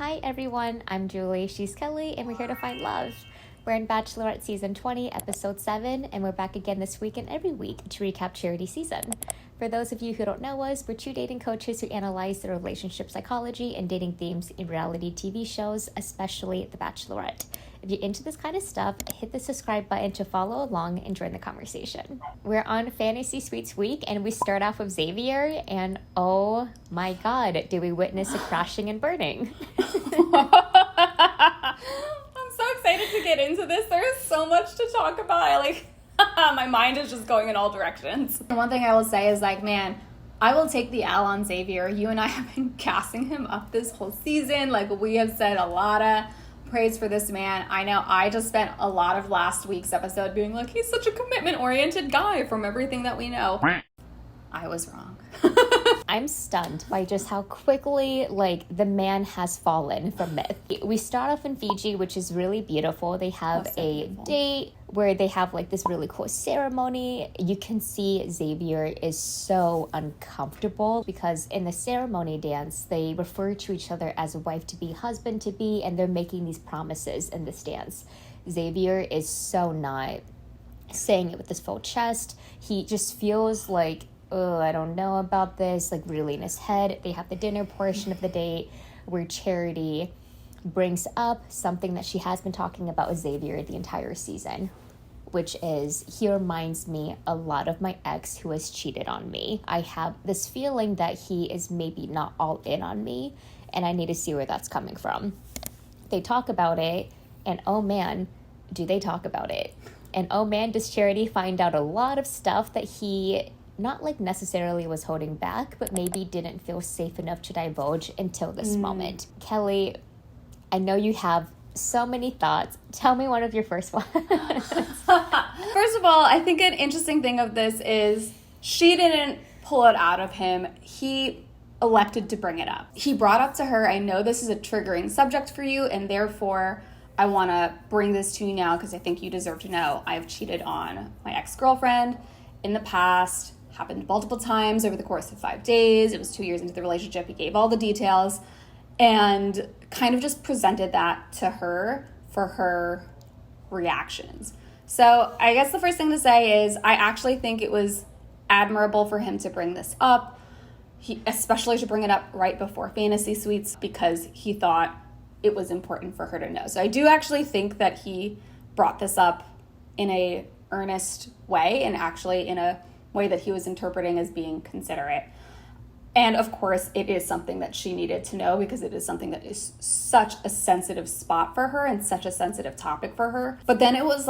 Hi everyone, I'm Julie, she's Kelly, and we're here to find love. We're in Bachelorette Season 20, Episode 7, and we're back again this week and every week to recap Charity season. For those of you who don't know us, we're two dating coaches who analyze the relationship psychology and dating themes in reality TV shows, especially The Bachelorette. If you're into this kind of stuff, hit the subscribe button to follow along and join the conversation. We're on Fantasy Suites week, and we start off with Xavier, and oh my god, do we witness a crashing and burning. I'm so excited to get into this. There is so much to talk about. My mind is just going in all directions. The one thing I will say is man, I will take the L on Xavier. You and I have been gassing him up this whole season. We have said a lot of praise for this man. I know I just spent a lot of last week's episode being he's such a commitment-oriented guy from everything that we know. I was wrong. I'm stunned by just how quickly, the man has fallen from myth. We start off in Fiji, which is really beautiful. They have a date where they have, this really cool ceremony. You can see Xavier is so uncomfortable because in the ceremony dance, they refer to each other as wife-to-be, husband-to-be, and they're making these promises in this dance. Xavier is so not saying it with his full chest. He just feels I don't know about this, really in his head. They have the dinner portion of the date where Charity brings up something that she has been talking about with Xavier the entire season, which is he reminds me a lot of my ex who has cheated on me. I have this feeling that he is maybe not all in on me, and I need to see where that's coming from. They talk about it, and oh man, do they talk about it. And oh man, does Charity find out a lot of stuff that he not necessarily was holding back, but maybe didn't feel safe enough to divulge until this moment. Kelly, I know you have so many thoughts. Tell me one of your first ones. First of all, I think an interesting thing of this is she didn't pull it out of him. He elected to bring it up. He brought up to her, I know this is a triggering subject for you, and therefore I want to bring this to you now because I think you deserve to know. I've cheated on my ex-girlfriend in the past. Happened multiple times over the course of 5 days. It was 2 years into the relationship. He gave all the details and kind of just presented that to her for her reactions. So I guess the first thing to say is I actually think it was admirable for him to bring this up. He especially to bring it up right before Fantasy Suites because he thought it was important for her to know. So I do actually think that he brought this up in a earnest way and actually in a way that he was interpreting as being considerate. And of course, it is something that she needed to know because it is something that is such a sensitive spot for her and such a sensitive topic for her. But then it was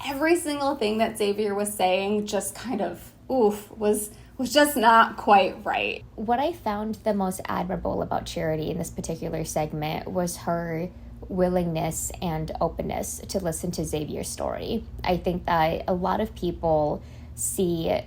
every single thing that Xavier was saying just kind of, was just not quite right. What I found the most admirable about Charity in this particular segment was her willingness and openness to listen to Xavier's story. I think that a lot of people see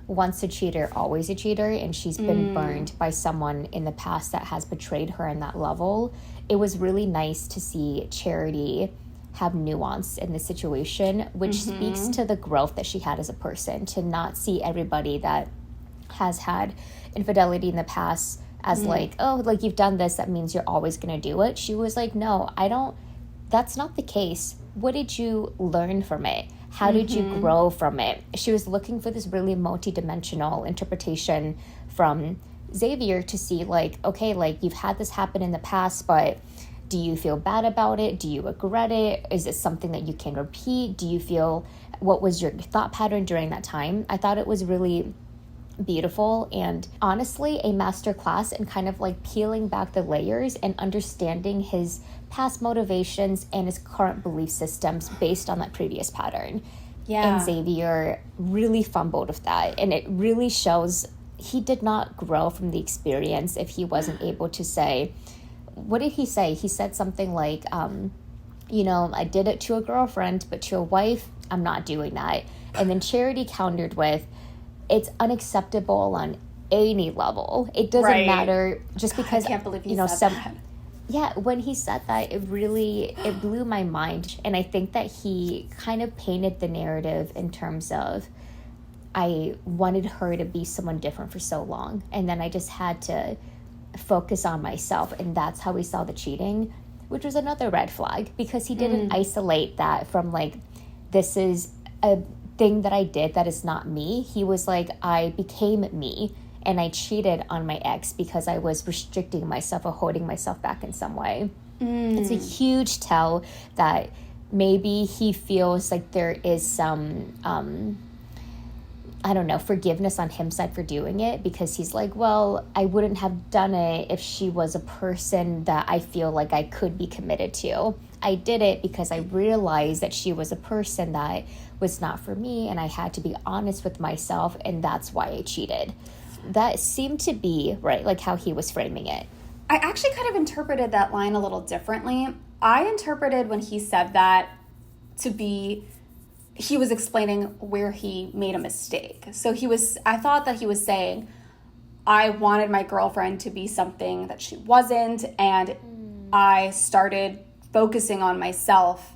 once a cheater, always a cheater, and she's been burned by someone in the past that has betrayed her in that level. It was really nice to see Charity have nuance in this situation, which speaks to the growth that she had as a person, to not see everybody that has had infidelity in the past as you've done this, that means you're always going to do it. She was no, that's not the case. What did you learn from it? How did you grow from it? She was looking for this really multi-dimensional interpretation from Xavier to see you've had this happen in the past, but do you feel bad about it? Do you regret it? Is it something that you can repeat? What was your thought pattern during that time? I thought it was really beautiful and honestly a masterclass in kind of peeling back the layers and understanding his past motivations and his current belief systems based on that previous pattern. Yeah. And Xavier really fumbled with that, and it really shows he did not grow from the experience if he wasn't able to say, what did he say? He said something I did it to a girlfriend, but to a wife, I'm not doing that. And then Charity countered with, it's unacceptable on any level. It doesn't matter just because I can't believe he said that. Yeah, when he said that, it blew my mind. And I think that he kind of painted the narrative in terms of, I wanted her to be someone different for so long. And then I just had to focus on myself, and that's how we saw the cheating, which was another red flag, because he didn't isolate that from like, this is a thing that I did that is not me. He was like, I became me and I cheated on my ex because I was restricting myself or holding myself back in some way. It's a huge tell that maybe he feels like there is some I don't know, forgiveness on his side for doing it, because he's like, well, I wouldn't have done it if she was a person that I feel like I could be committed to. I did it because I realized that she was a person that was not for me, and I had to be honest with myself, and that's why I cheated. That seemed to be, right, like how he was framing it. I actually kind of interpreted that line a little differently. I interpreted when he said that to be, he was explaining where he made a mistake. So I thought that he was saying, I wanted my girlfriend to be something that she wasn't, and I started focusing on myself,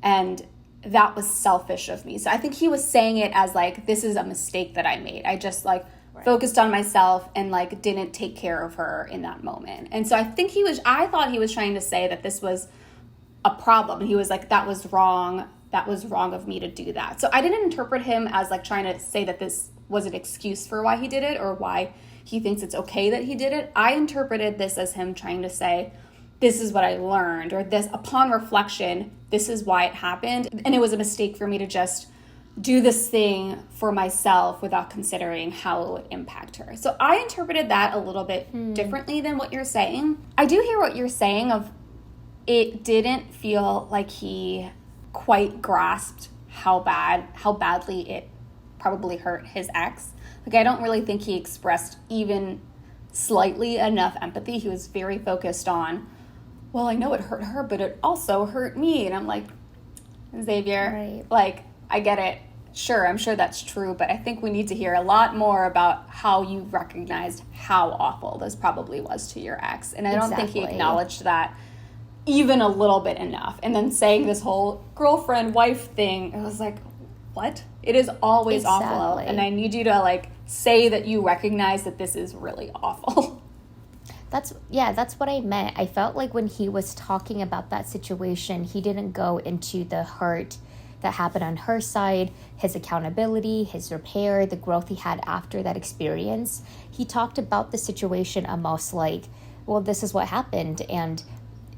and that was selfish of me. So I think he was saying it as like, this is a mistake that I made. I just like focused on myself and like didn't take care of her in that moment. And so I thought he was trying to say that this was a problem. He was like, that was wrong of me to do that. So I didn't interpret him as like trying to say that this was an excuse for why he did it or why he thinks it's okay that he did it. I interpreted this as him trying to say, this is what I learned, or this, upon reflection, this is why it happened. And it was a mistake for me to just do this thing for myself without considering how it would impact her. So I interpreted that a little bit differently than what you're saying. I do hear what you're saying of it didn't feel like he quite grasped how badly it probably hurt his ex. Like, I don't really think he expressed even slightly enough empathy. He was very focused on, well, I know it hurt her, but it also hurt me. And I'm like, Xavier, right. Like, I get it. Sure, I'm sure that's true, but I think we need to hear a lot more about how you recognized how awful this probably was to your ex. And I don't think he acknowledged that even a little bit enough. And then saying this whole girlfriend-wife thing, I was like, what? It is always awful. And I need you to like say that you recognize that this is really awful. That's what I meant. I felt like when he was talking about that situation, he didn't go into the hurt that happened on her side, his accountability, his repair, the growth he had after that experience. He talked about the situation almost like, well, this is what happened. And,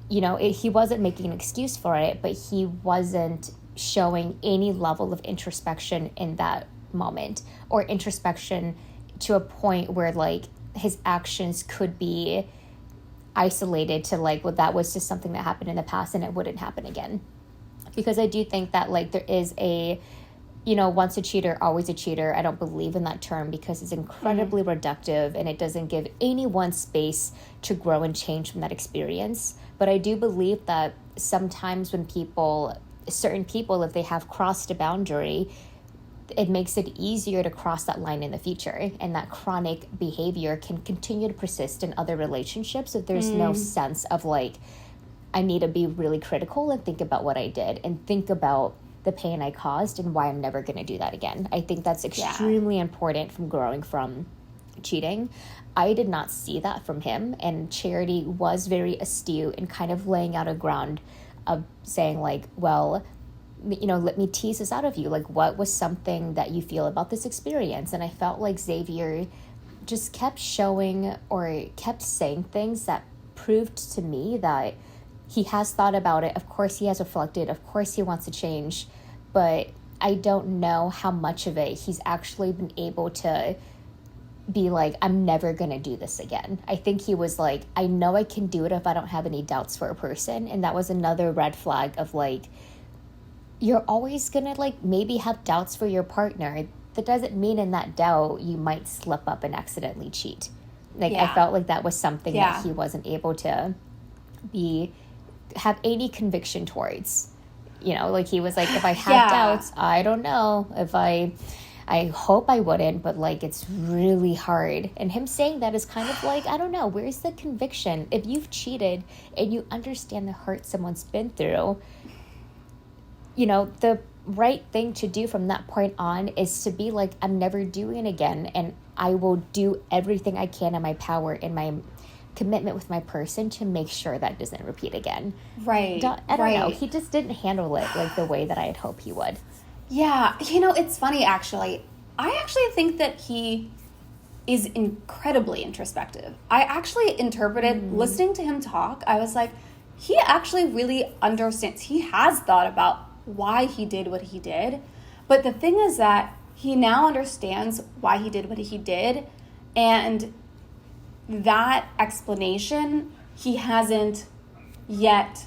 you know, he wasn't making an excuse for it, but he wasn't showing any level of introspection in that moment, or introspection to a point where like his actions could be isolated to like, well, that was just something that happened in the past and it wouldn't happen again. Because I do think that like there is a, you know, once a cheater, always a cheater. I don't believe in that term because it's incredibly reductive and it doesn't give anyone space to grow and change from that experience. But I do believe that sometimes when certain people, if they have crossed a boundary, it makes it easier to cross that line in the future. And that chronic behavior can continue to persist in other relationships if there's no sense of like, I need to be really critical and think about what I did and think about the pain I caused and why I'm never going to do that again. I think that's extremely important from growing from cheating. I did not see that from him, and Charity was very astute in kind of laying out a ground of saying like, well, you know, let me tease this out of you. Like, what was something that you feel about this experience? And I felt like Xavier just kept showing or kept saying things that proved to me that he has thought about it. Of course, he has reflected. Of course, he wants to change. But I don't know how much of it he's actually been able to be like, I'm never going to do this again. I think he was like, I know I can do it if I don't have any doubts for a person. And that was another red flag of like, you're always going to like maybe have doubts for your partner. That doesn't mean in that doubt you might slip up and accidentally cheat. Like, I felt like that was something that he wasn't able to have any conviction towards. You know, like he was like, if I had doubts, I don't know if I hope I wouldn't, but like it's really hard. And him saying that is kind of like, I don't know, where's the conviction? If you've cheated and you understand the hurt someone's been through, you know, the right thing to do from that point on is to be like, I'm never doing it again, and I will do everything I can in my power, in my commitment with my person to make sure that doesn't repeat again. Right. I don't know. He just didn't handle it like the way that I had hoped he would. Yeah. You know, it's funny, actually. I actually think that he is incredibly introspective. I actually interpreted, listening to him talk, I was like, he actually really understands. He has thought about why he did what he did. But the thing is that he now understands why he did what he did. And that explanation, he hasn't yet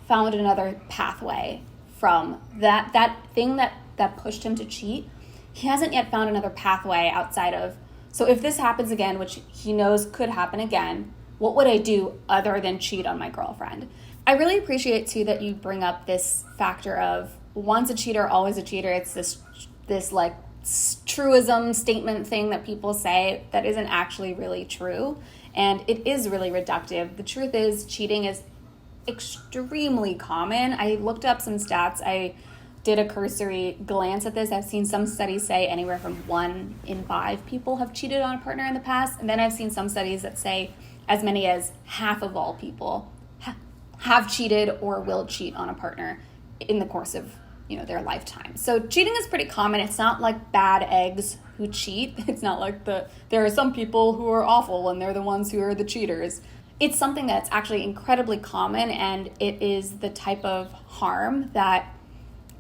found another pathway from that thing that pushed him to cheat. He hasn't yet found another pathway outside of, so if this happens again, which he knows could happen again, what would I do other than cheat on my girlfriend? I really appreciate, too, that you bring up this factor of once a cheater, always a cheater. It's this like truism statement thing that people say that isn't actually really true. And it is really reductive. The truth is, cheating is extremely common. I looked up some stats. I did a cursory glance at this. I've seen some studies say anywhere from 1 in 5 people have cheated on a partner in the past. And then I've seen some studies that say as many as half of all people have cheated or will cheat on a partner in the course of, you know, their lifetime. So cheating is pretty common. It's not like bad eggs who cheat. It's not like there are some people who are awful and they're the ones who are the cheaters. It's something that's actually incredibly common, and it is the type of harm that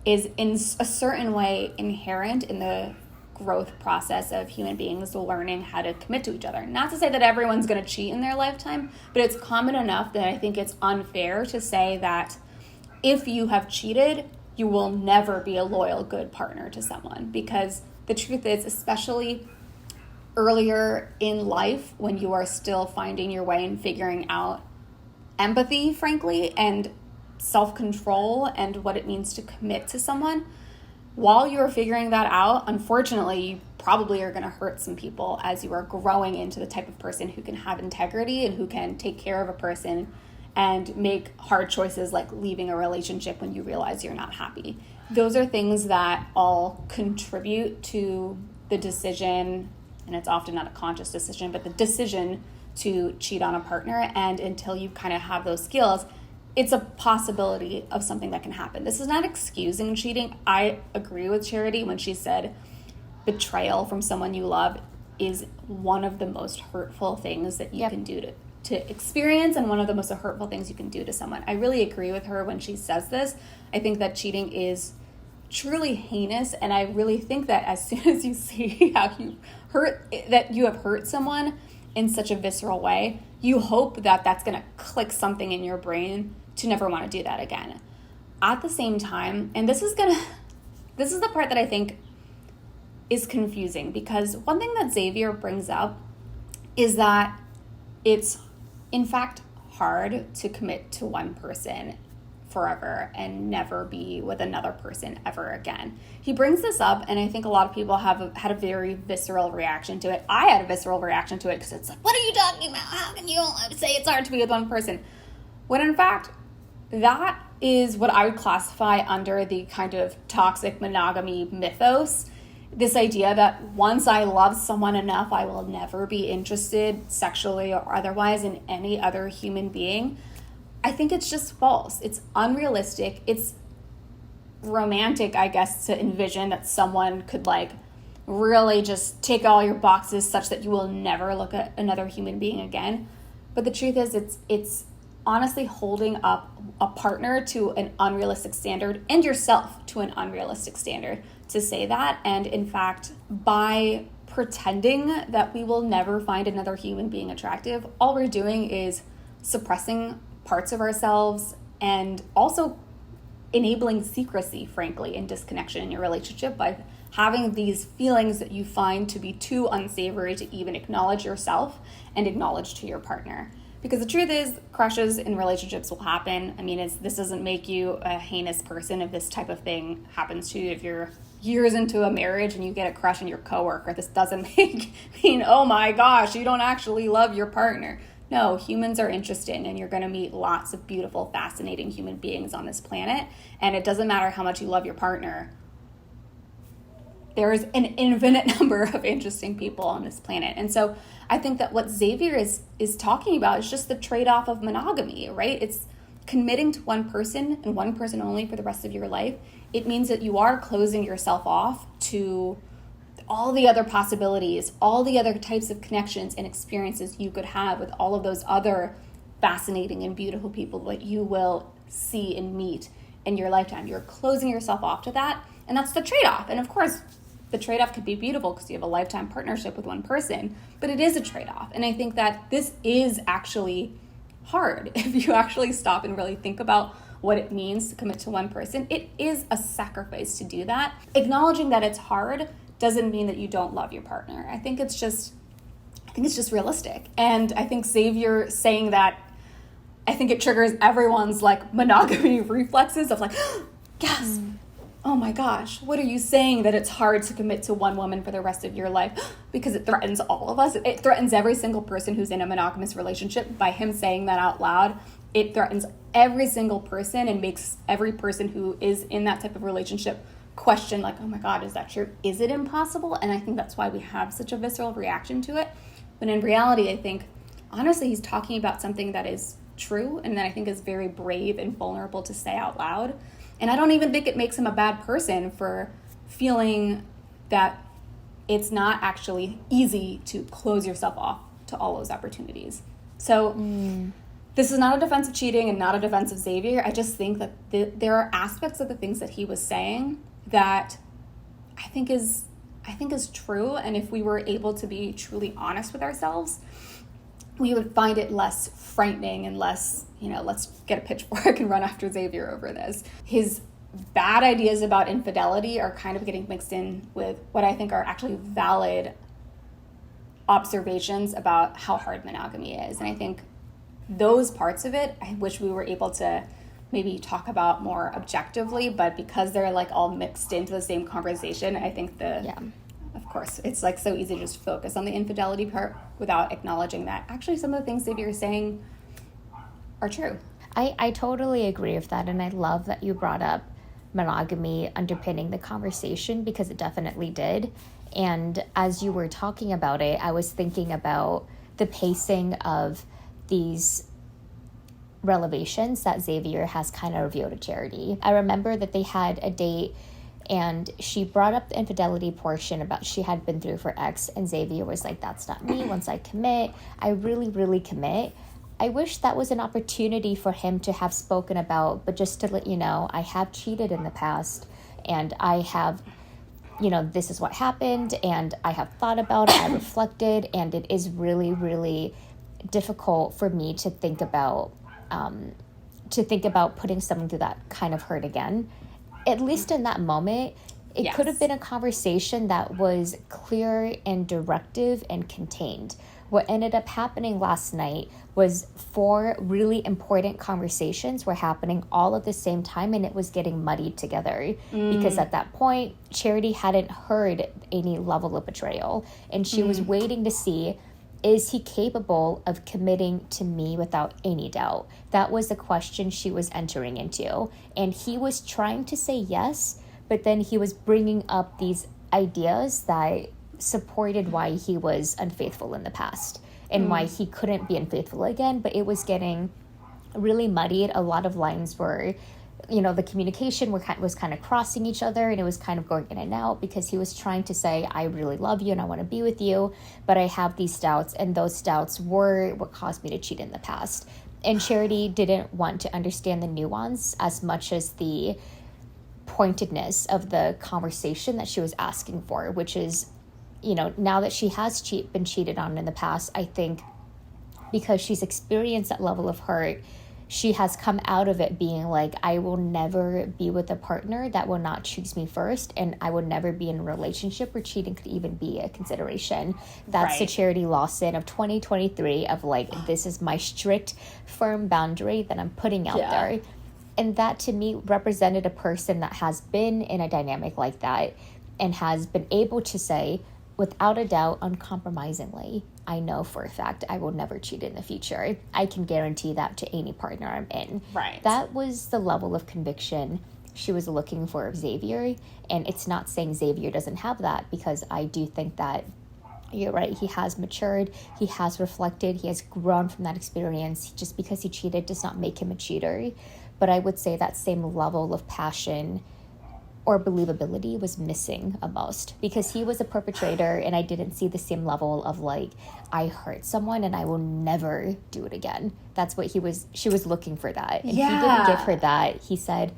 is in a certain way inherent in the growth process of human beings learning how to commit to each other. Not to say that everyone's going to cheat in their lifetime, but it's common enough that I think it's unfair to say that if you have cheated, you will never be a loyal, good partner to someone. Because the truth is, especially earlier in life when you are still finding your way and figuring out empathy, frankly, and self-control and what it means to commit to someone, while you're figuring that out, unfortunately, you probably are going to hurt some people as you are growing into the type of person who can have integrity and who can take care of a person and make hard choices like leaving a relationship when you realize you're not happy. Those are things that all contribute to the decision, and it's often not a conscious decision, but the decision to cheat on a partner. And until you kind of have those skills, it's a possibility of something that can happen. This is not excusing cheating. I agree with Charity when she said betrayal from someone you love is one of the most hurtful things that you can do to experience, and one of the most hurtful things you can do to someone. I really agree with her when she says this. I think that cheating is truly heinous, and I really think that as soon as you see how you have hurt someone in such a visceral way, you hope that that's going to click something in your brain to never want to do that again. At the same time, and this is the part that I think is confusing, because one thing that Xavier brings up is that it's in fact hard to commit to one person forever and never be with another person ever again. He brings this up, and I think a lot of people have had a very visceral reaction to it. I had a visceral reaction to it because it's like, what are you talking about? How can you say it's hard to be with one person? When in fact, that is what I would classify under the kind of toxic monogamy mythos. This idea that once I love someone enough, I will never be interested sexually or otherwise in any other human being. I think it's just false. It's unrealistic. It's romantic, I guess, to envision that someone could like really just tick all your boxes such that you will never look at another human being again. But the truth is, it's honestly holding up a partner to an unrealistic standard and yourself to an unrealistic standard to say that. And in fact, by pretending that we will never find another human being attractive, all we're doing is suppressing parts of ourselves and also enabling secrecy, frankly, and disconnection in your relationship by having these feelings that you find to be too unsavory to even acknowledge yourself and acknowledge to your partner. Because the truth is, crushes in relationships will happen. I mean, this doesn't make you a heinous person if this type of thing happens to you. If you're years into a marriage and you get a crush on your coworker, this doesn't mean, oh my gosh, you don't actually love your partner. No, humans are interesting, and you're going to meet lots of beautiful, fascinating human beings on this planet. And it doesn't matter how much you love your partner. there is an infinite number of interesting people on this planet. And so I think that what Xavier is talking about is just the trade-off of monogamy, right? It's committing to one person and one person only for the rest of your life. It means that you are closing yourself off to all the other possibilities, all the other types of connections and experiences you could have with all of those other fascinating and beautiful people that you will see and meet in your lifetime. You're closing yourself off to that, and that's the trade-off. And of course, the trade-off could be beautiful because you have a lifetime partnership with one person, but it is a trade-off. And I think that this is actually hard if you actually stop and really think about what it means to commit to one person. It is a sacrifice to do that. Acknowledging that it's hard doesn't mean that you don't love your partner. I think it's just realistic. And I think Xavier saying that, I think it triggers everyone's like monogamy reflexes of like, yes, oh my gosh, what are you saying that it's hard to commit to one woman for the rest of your life? Because it threatens all of us. It threatens every single person who's in a monogamous relationship. By him saying that out loud, it threatens every single person and makes every person who is in that type of relationship question like, oh my God, is that true? Is it impossible? And I think that's why we have such a visceral reaction to it. But in reality, I think, honestly, he's talking about something that is true and that I think is very brave and vulnerable to say out loud. And I don't even think it makes him a bad person for feeling that it's not actually easy to close yourself off to all those opportunities. So this is not a defense of cheating and not a defense of Xavier. I just think that there are aspects of the things that he was saying that I think is true. And if we were able to be truly honest with ourselves, we would find it less frightening and less, let's get a pitchfork and run after Xavier over this. His bad ideas about infidelity are kind of getting mixed in with what I think are actually valid observations about how hard monogamy is. And I think those parts of it, I wish we were able to maybe talk about more objectively, but because they're like all mixed into the same conversation, I think of course, it's like so easy to just focus on the infidelity part without acknowledging that actually some of the things that you're saying are true. I totally agree with that, and I love that you brought up monogamy underpinning the conversation because it definitely did. And as you were talking about it, I was thinking about the pacing of these revelations that Xavier has kind of revealed to Charity. I remember that they had a date and she brought up the infidelity portion about she had been through for X, and Xavier was like, that's not me. Once I commit, I really, really commit. I wish that was an opportunity for him to have spoken about, but just to let you know, I have cheated in the past and I have, this is what happened and I have thought about it, I reflected, and it is really, really difficult for me to think about putting someone through that kind of hurt again. At least in that moment, it could have been a conversation that was clear and directive and contained. What ended up happening last night was 4 really important conversations were happening all at the same time, and it was getting muddied together because at that point, Charity hadn't heard any level of betrayal, and she was waiting to see, is he capable of committing to me without any doubt? That was the question she was entering into. And he was trying to say yes, but then he was bringing up these ideas that supported why he was unfaithful in the past and why he couldn't be unfaithful again. But it was getting really muddied. A lot of lines were, the communication was kind of crossing each other, and it was kind of going in and out because he was trying to say, I really love you and I want to be with you, but I have these doubts, and those doubts were what caused me to cheat in the past. And Charity didn't want to understand the nuance as much as the pointedness of the conversation that she was asking for, which is, now that she has been cheated on in the past, I think because she's experienced that level of hurt, she has come out of it being like, I will never be with a partner that will not choose me first, and I will never be in a relationship where cheating could even be a consideration. That's the Charity Lawson of 2023 of like, this is my strict, firm boundary that I'm putting out there. And that to me represented a person that has been in a dynamic like that and has been able to say, without a doubt, uncompromisingly, I know for a fact I will never cheat in the future. I can guarantee that to any partner I'm in. Right. That was the level of conviction she was looking for Xavier. And it's not saying Xavier doesn't have that, because I do think that you're right. He has matured. He has reflected. He has grown from that experience. Just because he cheated does not make him a cheater. But I would say that same level of passion or believability was missing almost, because he was a perpetrator and I didn't see the same level of like, I hurt someone and I will never do it again. That's what she was looking for that. And he didn't give her that. He said,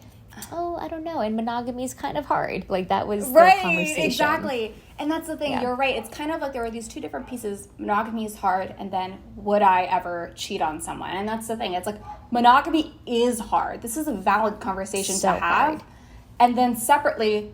oh, I don't know. And monogamy is kind of hard. Like that was the conversation. Exactly. And that's the thing. Yeah. You're right. It's kind of like there were these two different pieces. Monogamy is hard. And then would I ever cheat on someone? And that's the thing. It's like monogamy is hard. This is a valid conversation to have. Hard. And then separately,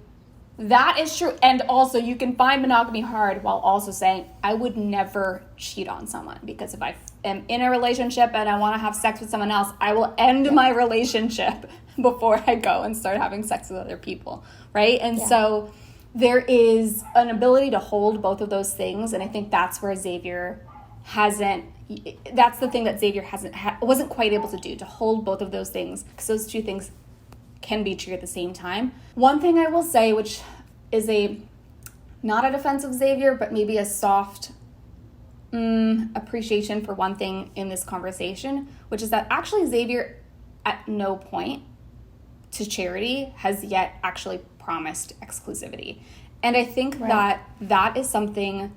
that is true. And also you can find monogamy hard while also saying, I would never cheat on someone, because if I am in a relationship and I want to have sex with someone else, I will end my relationship before I go and start having sex with other people, right? And so there is an ability to hold both of those things, and I think that's where Xavier that's the thing that Xavier wasn't quite able to do, to hold both of those things, because those two things can be true at the same time. One thing I will say, which is not a defense of Xavier, but maybe a soft appreciation for one thing in this conversation, which is that actually Xavier at no point to Charity has yet actually promised exclusivity. And I think that is something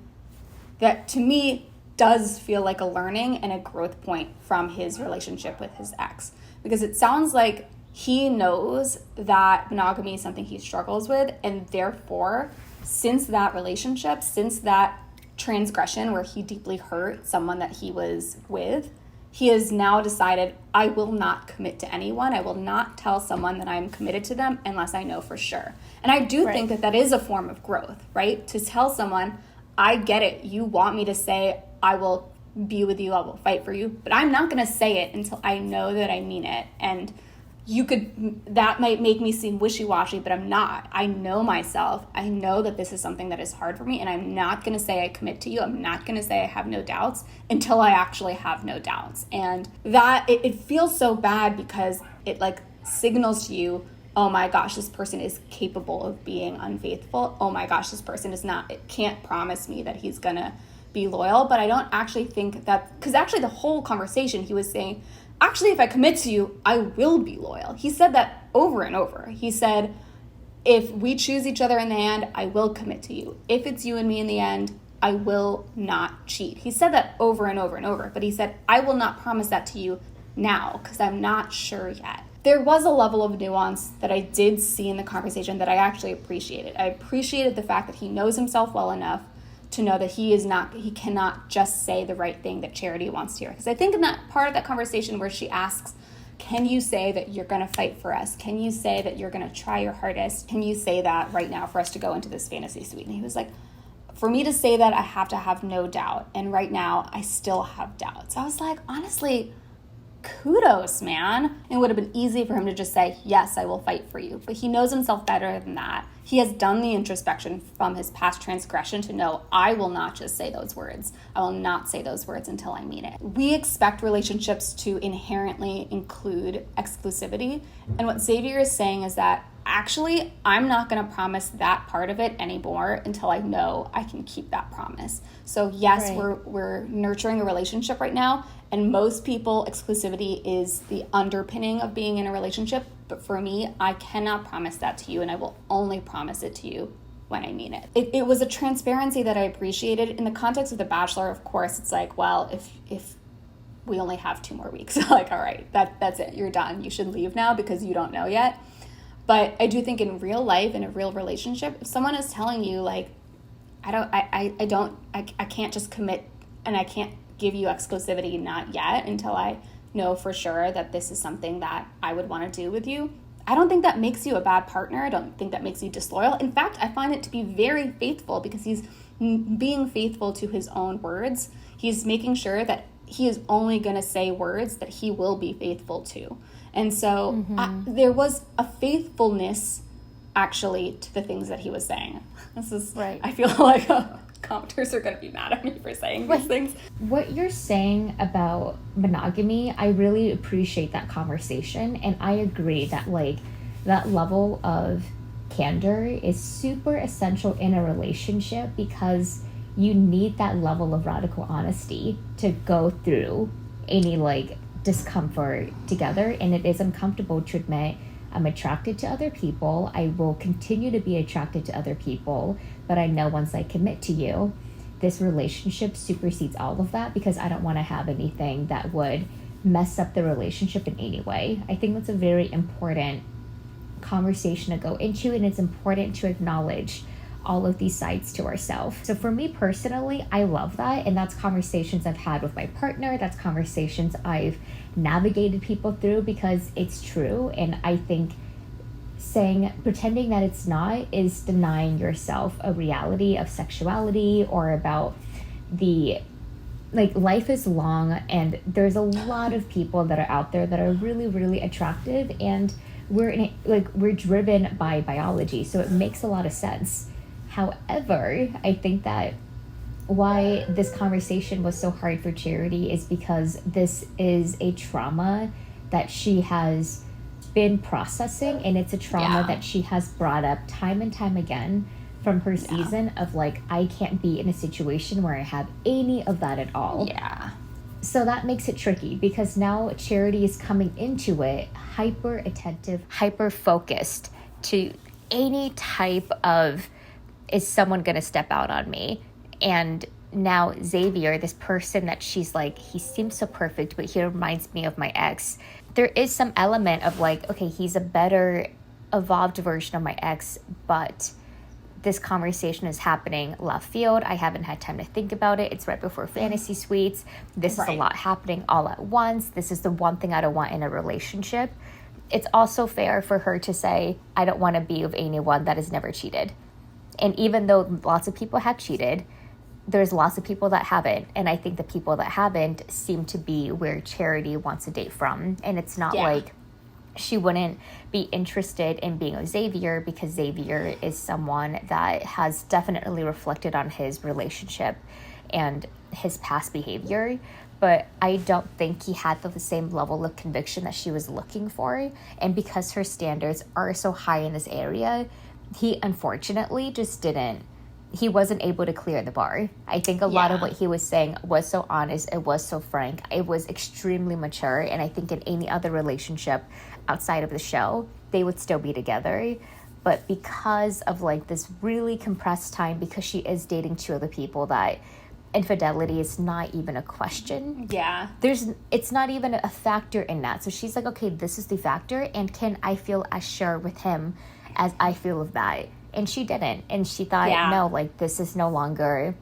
that to me does feel like a learning and a growth point from his relationship with his ex, because it sounds like he knows that monogamy is something he struggles with, and therefore, since that relationship, since that transgression where he deeply hurt someone that he was with, he has now decided, I will not commit to anyone. I will not tell someone that I'm committed to them unless I know for sure. And I do think that is a form of growth, right? To tell someone, I get it. You want me to say, I will be with you, I will fight for you, but I'm not going to say it until I know that I mean it. And that might make me seem wishy-washy, but I'm not. I know myself. I know that this is something that is hard for me, and I'm not going to say I commit to you. I'm not going to say I have no doubts until I actually have no doubts. And that, it feels so bad because it like signals to you, oh my gosh, this person is capable of being unfaithful. Oh my gosh, this person can't promise me that he's going to be loyal. But I don't actually think that, because actually the whole conversation he was saying, actually, if I commit to you, I will be loyal. He said that over and over. He said, if we choose each other in the end, I will commit to you. If it's you and me in the end, I will not cheat. He said that over and over and over. But he said, I will not promise that to you now because I'm not sure yet. There was a level of nuance that I did see in the conversation that I actually appreciated. I appreciated the fact that he knows himself well enough to know that he cannot just say the right thing that Charity wants to hear. Because I think in that part of that conversation where she asks, can you say that you're going to fight for us? Can you say that you're going to try your hardest? Can you say that right now for us to go into this fantasy suite? And he was like, for me to say that, I have to have no doubt. And right now, I still have doubts. I was like, honestly, kudos, man. It would have been easy for him to just say, yes, I will fight for you. But he knows himself better than that. He has done the introspection from his past transgression to know, I will not just say those words. I will not say those words until I mean it. We expect relationships to inherently include exclusivity. And what Xavier is saying is that, actually, I'm not going to promise that part of it anymore until I know I can keep that promise. So yes, we're nurturing a relationship right now. And most people, exclusivity is the underpinning of being in a relationship. But for me, I cannot promise that to you, and I will only promise it to you when I mean it. It was a transparency that I appreciated. In the context of The Bachelor, of course, it's like, well, if we only have 2 more weeks, like, all right, that's it, you're done. You should leave now because you don't know yet. But I do think in real life, in a real relationship, if someone is telling you, like, I can't just commit and I can't give you exclusivity, not yet, until I know for sure that this is something that I would want to do with you, I don't think that makes you a bad partner. I don't think that makes you disloyal. In fact, I find it to be very faithful because he's being faithful to his own words. He's making sure that he is only going to say words that he will be faithful to. And so there was a faithfulness, actually, to the things that he was saying. This is, I feel like commenters are going to be mad at me for saying these things. What you're saying about monogamy, I really appreciate that conversation. And I agree that, like, that level of candor is super essential in a relationship, because you need that level of radical honesty to go through any like discomfort together. And it is uncomfortable to admit, I'm attracted to other people, I will continue to be attracted to other people, but I know once I commit to you, this relationship supersedes all of that, because I don't want to have anything that would mess up the relationship in any way. I think that's a very important conversation to go into, and it's important to acknowledge all of these sides to ourselves. So for me personally, I love that, and that's conversations I've had with my partner, that's conversations I've navigated people through, because it's true. And I think pretending that it's not is denying yourself a reality of sexuality, or about the, like, life is long, and there's a lot of people that are out there that are really, really attractive, and we're driven by biology, so it makes a lot of sense. However, I think that why this conversation was so hard for Charity is because this is a trauma that she has been processing, and it's a trauma that she has brought up time and time again from her season of like, I can't be in a situation where I have any of that at all. Yeah. So that makes it tricky, because now Charity is coming into it hyper attentive, hyper focused to any type of, is someone going to step out on me? And now Xavier, this person that she's like, he seems so perfect, but he reminds me of my ex. There is some element of like, okay, he's a better evolved version of my ex, but this conversation is happening left field. I haven't had time to think about it. It's right before fantasy suites. This is a lot happening all at once. This is the one thing I don't want in a relationship. It's also fair for her to say, I don't want to be with anyone that has never cheated. And even though lots of people have cheated, there's lots of people that haven't. And I think the people that haven't seem to be where Charity wants to date from. And it's not like she wouldn't be interested in being with Xavier, because Xavier is someone that has definitely reflected on his relationship and his past behavior. But I don't think he had the same level of conviction that she was looking for. And because her standards are so high in this area, he unfortunately just he wasn't able to clear the bar. I think a lot of what he was saying was so honest, it was so frank, it was extremely mature, and I think in any other relationship outside of the show, they would still be together. But because of like this really compressed time, because she is dating two other people, that infidelity is not even a question. Yeah. It's not even a factor in that. So she's like, okay, this is the factor, and can I feel as sure with him as I feel of that? And she didn't. And she thought, no, like, this is no longer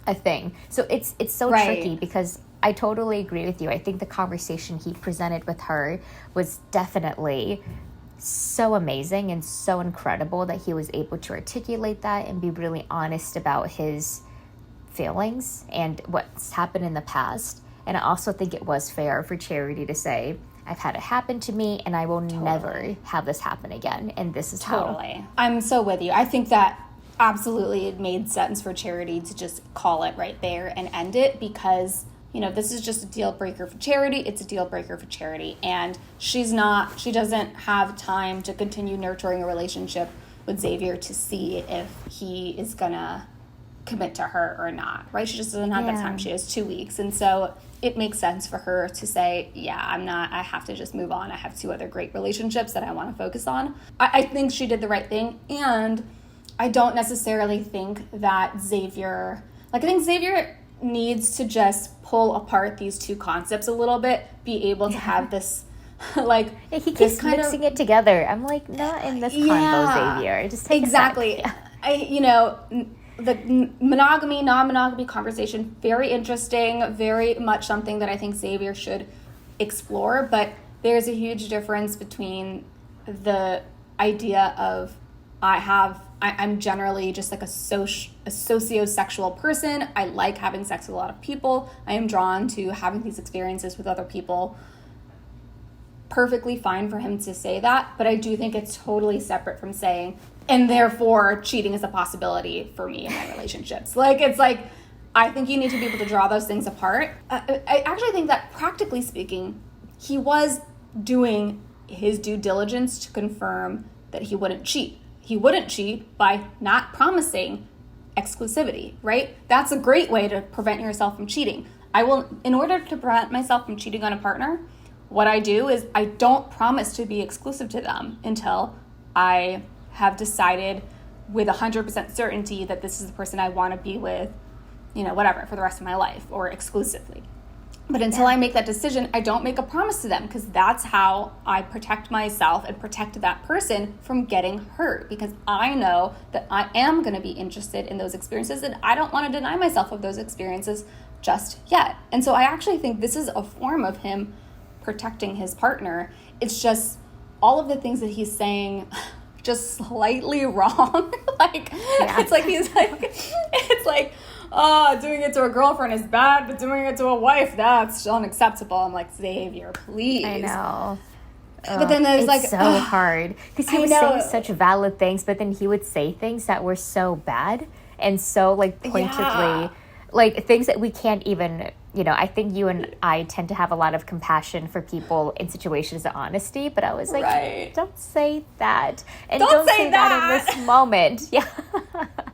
a thing. So it's so tricky, because I totally agree with you. I think the conversation he presented with her was definitely so amazing and so incredible, that he was able to articulate that and be really honest about his feelings and what's happened in the past. And I also think it was fair for Charity to say, I've had it happen to me, and I will never have this happen again. And this is how. I'm so with you. I think that absolutely it made sense for Charity to just call it right there and end it, because, you know, this is just a deal breaker for Charity. It's a deal breaker for Charity. And she doesn't have time to continue nurturing a relationship with Xavier to see if he is going to commit to her or not, right? She just doesn't have that time. She has 2 weeks. And so it makes sense for her to say, I have to just move on. I have two other great relationships that I want to focus on. I think she did the right thing. And I don't necessarily think that Xavier needs to just pull apart these two concepts a little bit, be able to have this, like, he keeps mixing it together. I'm like, not in this convo, Xavier. Just take exactly. The monogamy, non-monogamy conversation, very interesting, very much something that I think Xavier should explore, but there's a huge difference between the idea of I'm generally just like a sociosexual person. I like having sex with a lot of people. I am drawn to having these experiences with other people. Perfectly fine for him to say that, but I do think it's totally separate from saying, and therefore cheating is a possibility for me in my relationships. Like, it's like, I think you need to be able to draw those things apart. I actually think that, practically speaking, he was doing his due diligence to confirm that he wouldn't cheat. He wouldn't cheat by not promising exclusivity, right? That's a great way to prevent yourself from cheating. In order to prevent myself from cheating on a partner, what I do is I don't promise to be exclusive to them until I have decided with 100% certainty that this is the person I want to be with, whatever, for the rest of my life or exclusively. But until I make that decision, I don't make a promise to them, because that's how I protect myself and protect that person from getting hurt, because I know that I am going to be interested in those experiences and I don't want to deny myself of those experiences just yet. And so I actually think this is a form of him protecting his partner. It's just all of the things that he's saying just slightly wrong. It's like doing it to a girlfriend is bad, but doing it to a wife, that's unacceptable. I'm like, Xavier, please. I know. But then there's it's so hard, because he was saying such valid things, but then he would say things that were so bad and so pointedly, things that we can't even, I think you and I tend to have a lot of compassion for people in situations of honesty, but I was like, don't say that. And don't say that in this moment. Yeah.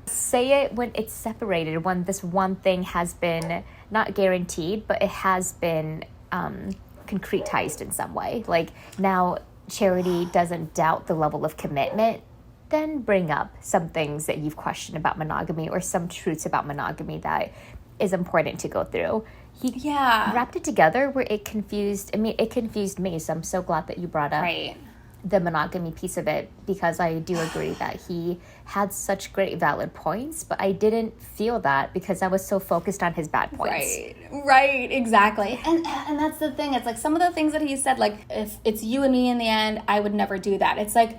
Say it when it's separated, when this one thing has been not guaranteed, but it has been concretized in some way. Like, now Charity doesn't doubt the level of commitment, then bring up some things that you've questioned about monogamy or some truths about monogamy that is important to go through. He wrapped it together where it confused me. So I'm so glad that you brought up the monogamy piece of it, because I do agree that he had such great valid points, but I didn't feel that because I was so focused on his bad points. Right, exactly. And that's the thing. It's like some of the things that he said, like, if it's you and me in the end, I would never do that. It's like,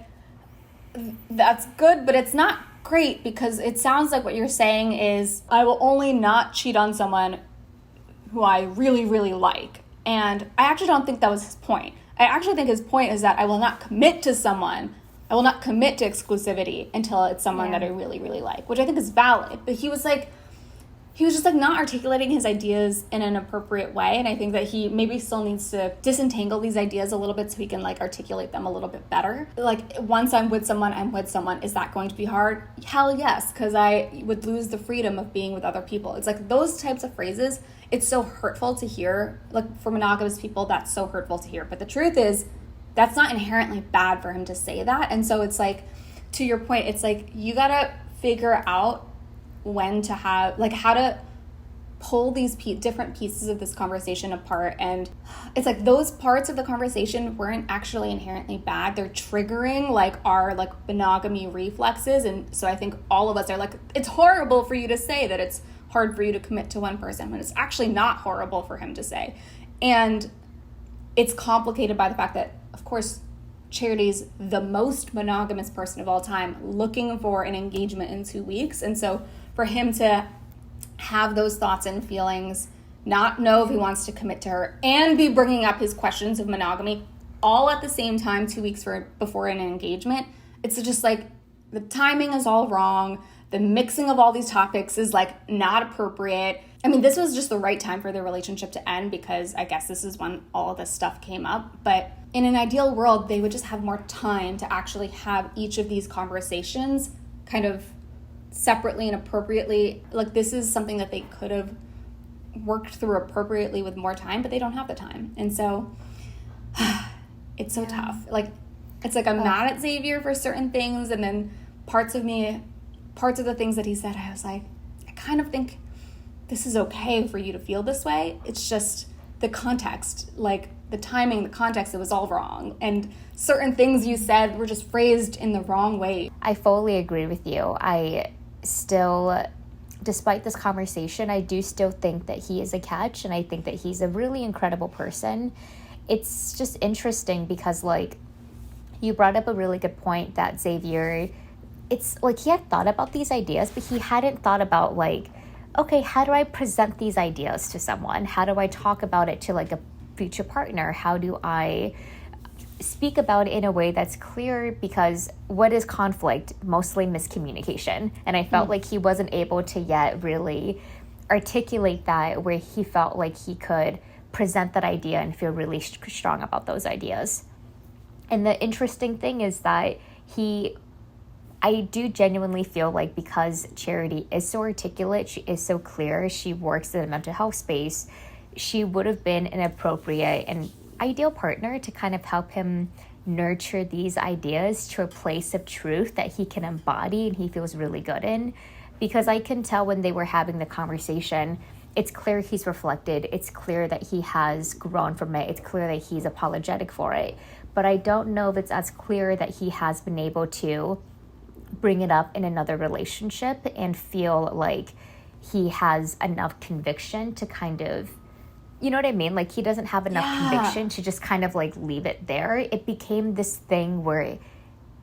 that's good, but it's not great, because it sounds like what you're saying is, I will only not cheat on someone who I really, really like. And I actually don't think that was his point. I actually think his point is that I will not commit to someone. I will not commit to exclusivity until it's someone that I really, really like, which I think is valid. But he was just not articulating his ideas in an appropriate way. And I think that he maybe still needs to disentangle these ideas a little bit so he can articulate them a little bit better. Once I'm with someone, I'm with someone. Is that going to be hard? Hell yes, because I would lose the freedom of being with other people. It's like those types of phrases, it's so hurtful to hear. For monogamous people, that's so hurtful to hear. But the truth is, that's not inherently bad for him to say that. And so it's like, to your point, it's like you gotta figure out when to have, how to pull these different pieces of this conversation apart. And it's like those parts of the conversation weren't actually inherently bad. They're triggering our monogamy reflexes. And so I think all of us are like, it's horrible for you to say that it's hard for you to commit to one person, when it's actually not horrible for him to say. And it's complicated by the fact that, of course, Charity's the most monogamous person of all time, looking for an engagement in 2 weeks. And so for him to have those thoughts and feelings, not know if he wants to commit to her, and be bringing up his questions of monogamy all at the same time 2 weeks before an engagement, it's just the timing is all wrong. The mixing of all these topics is not appropriate. I mean, this was just the right time for the relationship to end, because I guess this is when all of this stuff came up. But in an ideal world, they would just have more time to actually have each of these conversations kind of separately and appropriately. This is something that they could have worked through appropriately with more time, but they don't have the time. And so it's so tough. It's I'm mad at Xavier for certain things, and then parts of the things that he said, I was like, I kind of think this is okay for you to feel this way. It's just the context, the timing, the context, it was all wrong. And certain things you said were just phrased in the wrong way. I fully agree with you. I still, despite this conversation, I do still think that he is a catch, and I think that he's a really incredible person. It's just interesting because, you brought up a really good point that Xavier, it's he had thought about these ideas, but he hadn't thought about okay, how do I present these ideas to someone? How do I talk about it to a future partner? How do I speak about it in a way that's clear? Because what is conflict? Mostly miscommunication. And I felt like he wasn't able to yet really articulate that, where he felt like he could present that idea and feel really strong about those ideas. And the interesting thing is that I do genuinely feel like because Charity is so articulate, she is so clear, she works in a mental health space, she would have been an appropriate and ideal partner to kind of help him nurture these ideas to a place of truth that he can embody and he feels really good in. Because I can tell when they were having the conversation, it's clear he's reflected, it's clear that he has grown from it, it's clear that he's apologetic for it. But I don't know if it's as clear that he has been able to bring it up in another relationship and feel like he has enough conviction to kind of, you know what I mean? Like he doesn't have enough conviction to just kind of like leave it there. It became this thing where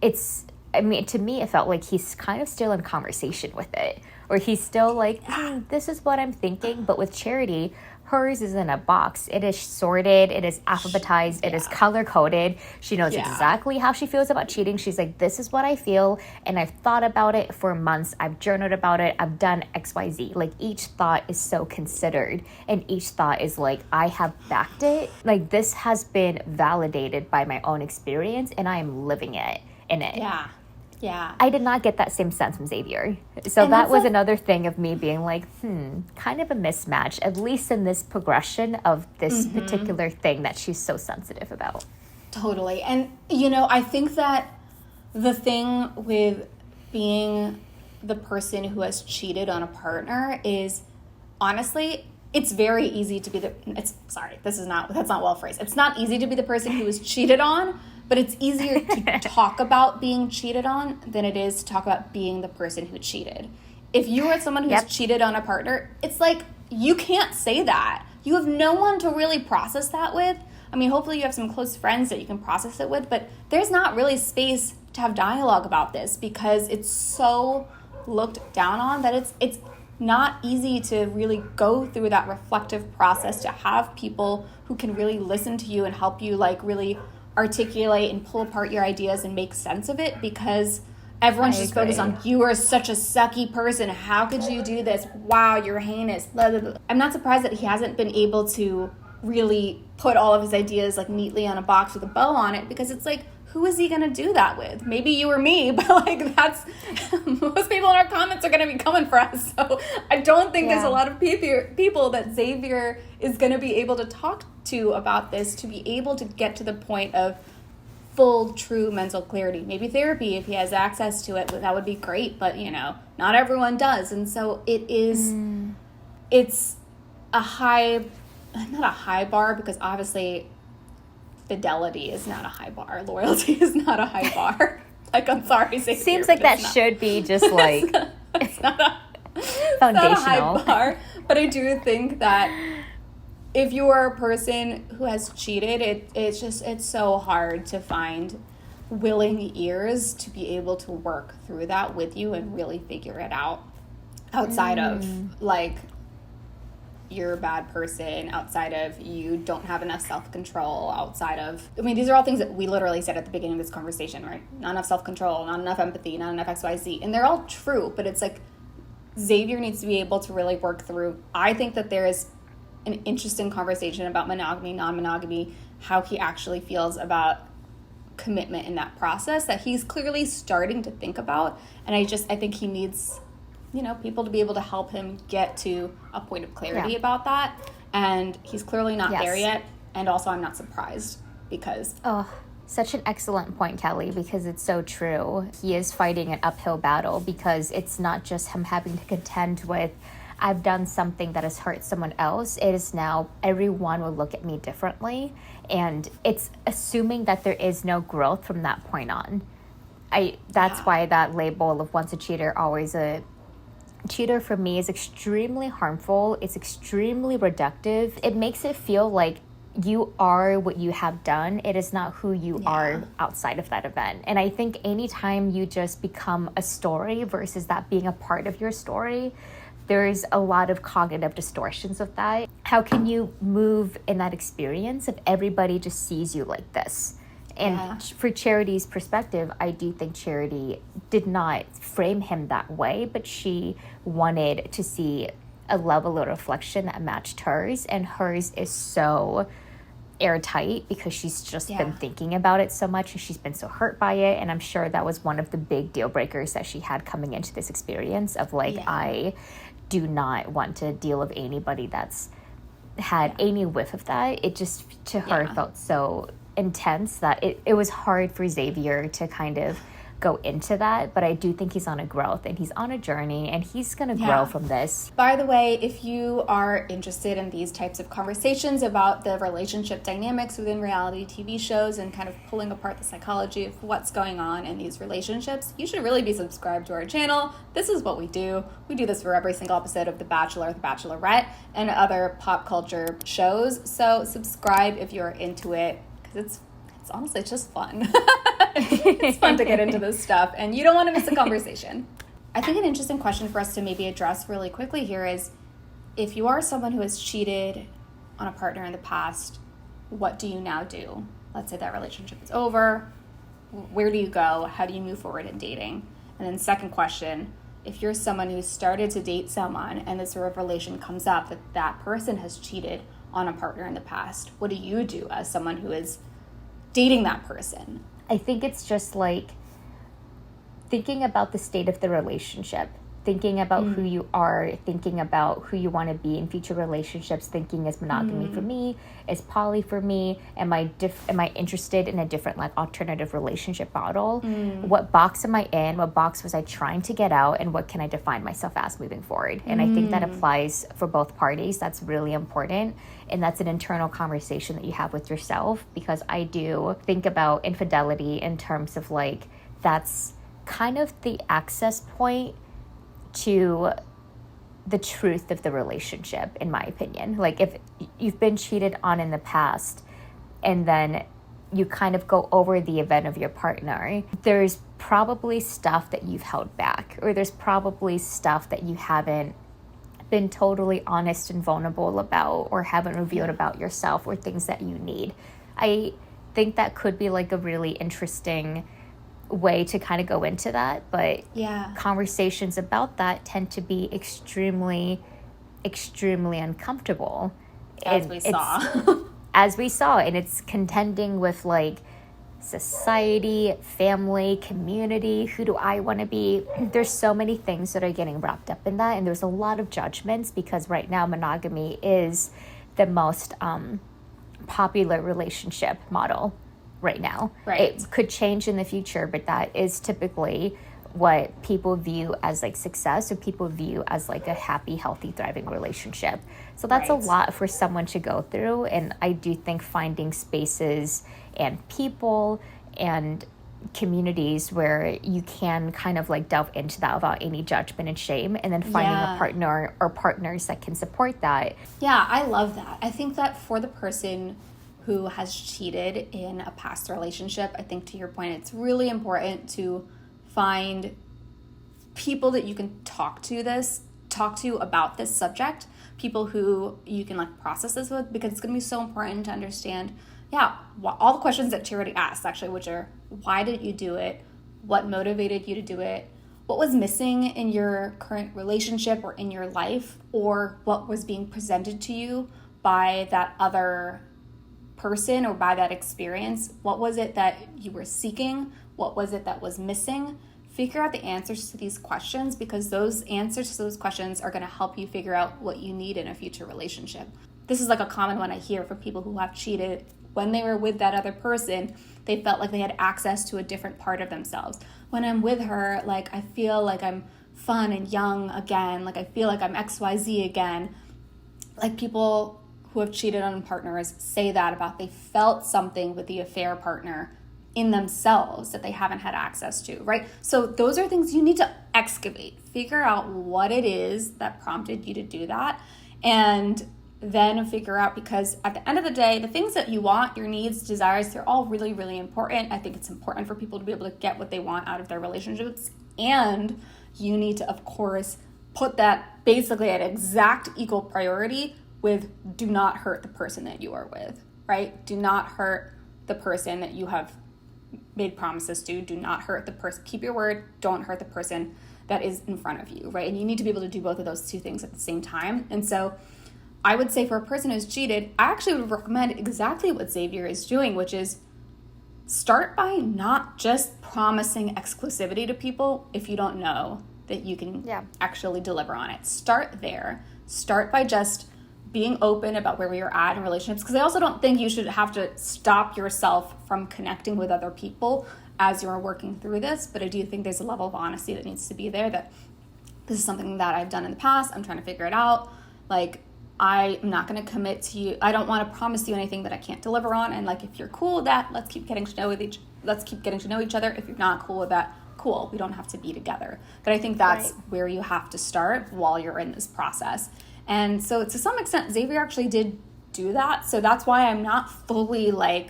to me, it felt like he's kind of still in conversation with it. Or he's still like, this is what I'm thinking. But with Charity, hers is in a box. It is sorted. It is alphabetized. It is color-coded. She knows exactly how she feels about cheating. She's like, this is what I feel. And I've thought about it for months. I've journaled about it. I've done XYZ. Like, each thought is so considered. And each thought is like, I have backed it. Like, this has been validated by my own experience. And I am living it in it. Yeah. I did not get that same sense from Xavier. So that was another thing of me being like, kind of a mismatch, at least in this progression of this particular thing that she's so sensitive about. Totally. And, you know, I think that the thing with being the person who has cheated on a partner is, honestly, it's very easy to be that's not well phrased. It's not easy to be the person who was cheated on, but it's easier to talk about being cheated on than it is to talk about being the person who cheated. If you are someone who's cheated on a partner, it's like, you can't say that. You have no one to really process that with. I mean, hopefully you have some close friends that you can process it with, but there's not really space to have dialogue about this because it's so looked down on that it's not easy to really go through that reflective process, to have people who can really listen to you and help you like really articulate and pull apart your ideas and make sense of it, because everyone's just focused on, you are such a sucky person, how could you do this, wow, you're heinous, blah, blah, blah. I'm not surprised that he hasn't been able to really put all of his ideas like neatly on a box with a bow on it, because it's like, who is he gonna do that with? Maybe you or me, but like that's most people in our comments are gonna be coming for us. So I don't think there's a lot of people that Xavier is gonna be able to talk to about this, to be able to get to the point of full, true mental clarity. Maybe therapy, if he has access to it, that would be great. But you know, not everyone does, and so it's not a high bar, because obviously fidelity is not a high bar. Loyalty is not a high bar. Like, I'm sorry, Xavier, seems like that should be just like it's not a foundational. Not a high bar. But I do think that if you are a person who has cheated, it's so hard to find willing ears to be able to work through that with you and really figure it out outside of like, you're a bad person, outside of you don't have enough self-control, outside of, I mean, these are all things that we literally said at the beginning of this conversation, right? Not enough self-control, not enough empathy, not enough XYZ. And they're all true, but it's like Xavier needs to be able to really work through. I think that there is an interesting conversation about monogamy, non-monogamy, how he actually feels about commitment in that process that he's clearly starting to think about. And I think he needs, you know, people to be able to help him get to a point of clarity about that. And he's clearly not there yet. And also, I'm not surprised, because such an excellent point, Kelly, because it's so true. He is fighting an uphill battle, because it's not just him having to contend with, I've done something that has hurt someone else. It is now everyone will look at me differently. And it's assuming that there is no growth from that point on. That's why that label of once a cheater, always a cheater for me is extremely harmful. It's extremely reductive. It makes it feel like you are what you have done. It is not who you are outside of that event. And I think anytime you just become a story versus that being a part of your story, there's a lot of cognitive distortions of that. How can you move in that experience if everybody just sees you like this? And for Charity's perspective, I do think Charity did not frame him that way, but she wanted to see a level of reflection that matched hers, and hers is so airtight because she's just been thinking about it so much and she's been so hurt by it. And I'm sure that was one of the big deal breakers that she had coming into this experience of like, I do not want to deal with anybody that's had any whiff of that. It just, to her, felt so intense that it was hard for Xavier to kind of go into that, but I do think he's on a growth and he's on a journey and he's going to grow from this. By the way, if you are interested in these types of conversations about the relationship dynamics within reality TV shows and kind of pulling apart the psychology of what's going on in these relationships, you should really be subscribed to our channel. This is what we do. We do this for every single episode of The Bachelor, The Bachelorette, and other pop culture shows. So subscribe if you're into it, because it's honestly just fun. It's fun to get into this stuff, and you don't want to miss a conversation. I think an interesting question for us to maybe address really quickly here is, if you are someone who has cheated on a partner in the past, what do you now do? Let's say that relationship is over. Where do you go? How do you move forward in dating? And then second question, if you're someone who started to date someone and this sort of relation comes up that that person has cheated on a partner in the past, what do you do as someone who is dating that person? I think it's just like thinking about the state of the relationship, thinking about who you are, thinking about who you want to be in future relationships, thinking is monogamy for me, is poly for me, am I interested in a different like alternative relationship model? What box am I in? What box was I trying to get out? And what can I define myself as moving forward? And I think that applies for both parties. That's really important. And that's an internal conversation that you have with yourself, because I do think about infidelity in terms of like, that's kind of the access point to the truth of the relationship, in my opinion. Like if you've been cheated on in the past and then you kind of go over the event of your partner, there's probably stuff that you've held back, or there's probably stuff that you haven't been totally honest and vulnerable about, or haven't revealed about yourself, or things that you need. I think that could be like a really interesting way to kind of go into that, but conversations about that tend to be extremely uncomfortable, as we saw. And it's contending with like society, family, community, who do I want to be? There's so many things that are getting wrapped up in that, and there's a lot of judgments, because right now monogamy is the most popular relationship model right now. It could change in the future, but that is typically what people view as like success, or people view as like a happy, healthy, thriving relationship. So that's a lot for someone to go through. And I do think finding spaces and people and communities where you can kind of like delve into that without any judgment and shame, and then finding a partner or partners that can support that. Yeah, I love that. I think that for the person who has cheated in a past relationship, I think to your point, it's really important to find people that you can talk to about this subject, people who you can like process this with, because it's going to be so important to understand all the questions that Charity asked, actually, which are, why did you do it? What motivated you to do it? What was missing in your current relationship or in your life? Or what was being presented to you by that other person or by that experience? What was it that you were seeking? What was it that was missing? Figure out the answers to these questions, because those answers to those questions are going to help you figure out what you need in a future relationship. This is like a common one I hear from people who have cheated. When they were with that other person, they felt like they had access to a different part of themselves. When I'm with her, like, I feel like I'm fun and young again. Like, I feel like I'm XYZ again. Like, people who have cheated on partners say that about, they felt something with the affair partner in themselves that they haven't had access to, right? So those are things you need to excavate. Figure out what it is that prompted you to do that, and then figure out, because at the end of the day, the things that you want, your needs, desires, they're all really, really important. I think it's important for people to be able to get what they want out of their relationships, and you need to, of course, put that basically at exact equal priority with do not hurt the person that you are with, right? Do not hurt the person that you have made promises to. Do not hurt the person. Keep your word. Don't hurt the person that is in front of you, right? And you need to be able to do both of those two things at the same time. And so I would say for a person who's cheated, I actually would recommend exactly what Xavier is doing, which is start by not just promising exclusivity to people if you don't know that you can actually deliver on it. Start there. Start by just being open about where you're at in relationships, because I also don't think you should have to stop yourself from connecting with other people as you're working through this, but I do think there's a level of honesty that needs to be there, that this is something that I've done in the past, I'm trying to figure it out, like, I'm not going to commit to you, I don't want to promise you anything that I can't deliver on, and like, if you're cool with that, let's keep getting to know each other. If you're not cool with that, cool, we don't have to be together. But I think that's where you have to start while you're in this process. And so to some extent, Xavier actually did do that. So that's why I'm not fully like,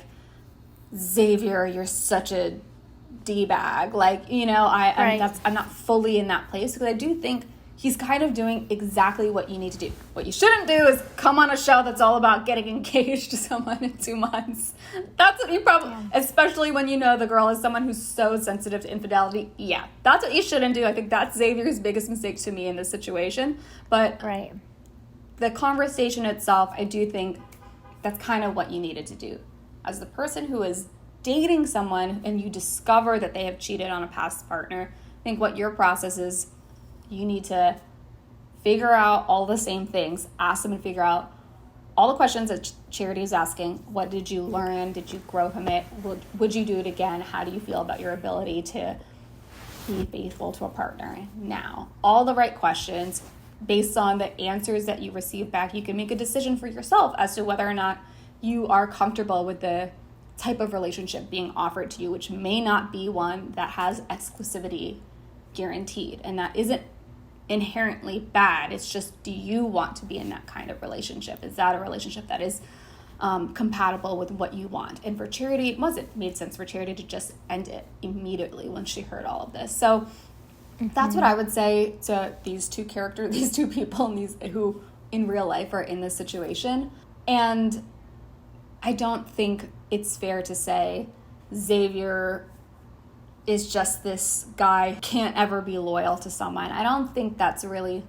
Xavier, you're such a D-bag. Like, you know, I'm not fully in that place, because I do think he's kind of doing exactly what you need to do. What you shouldn't do is come on a show that's all about getting engaged to someone in 2 months. That's what you probably, especially when you know the girl is someone who's so sensitive to infidelity. Yeah, that's what you shouldn't do. I think that's Xavier's biggest mistake to me in this situation. But the conversation itself, I do think that's kind of what you needed to do. As the person who is dating someone and you discover that they have cheated on a past partner, I think what your process is, you need to figure out all the same things, ask them and figure out all the questions that Charity is asking. What did you learn? Did you grow from it? Would you do it again? How do you feel about your ability to be faithful to a partner now? All the right questions. Based on the answers that you receive back, you can make a decision for yourself as to whether or not you are comfortable with the type of relationship being offered to you, which may not be one that has exclusivity guaranteed. And that isn't inherently bad. It's just, do you want to be in that kind of relationship? Is that a relationship that is compatible with what you want? And for Charity, it wasn't. It made sense for Charity to just end it immediately when she heard all of this. So that's what I would say to these two people who in real life are in this situation. And I don't think it's fair to say Xavier is just this guy, can't ever be loyal to someone. I don't think that's really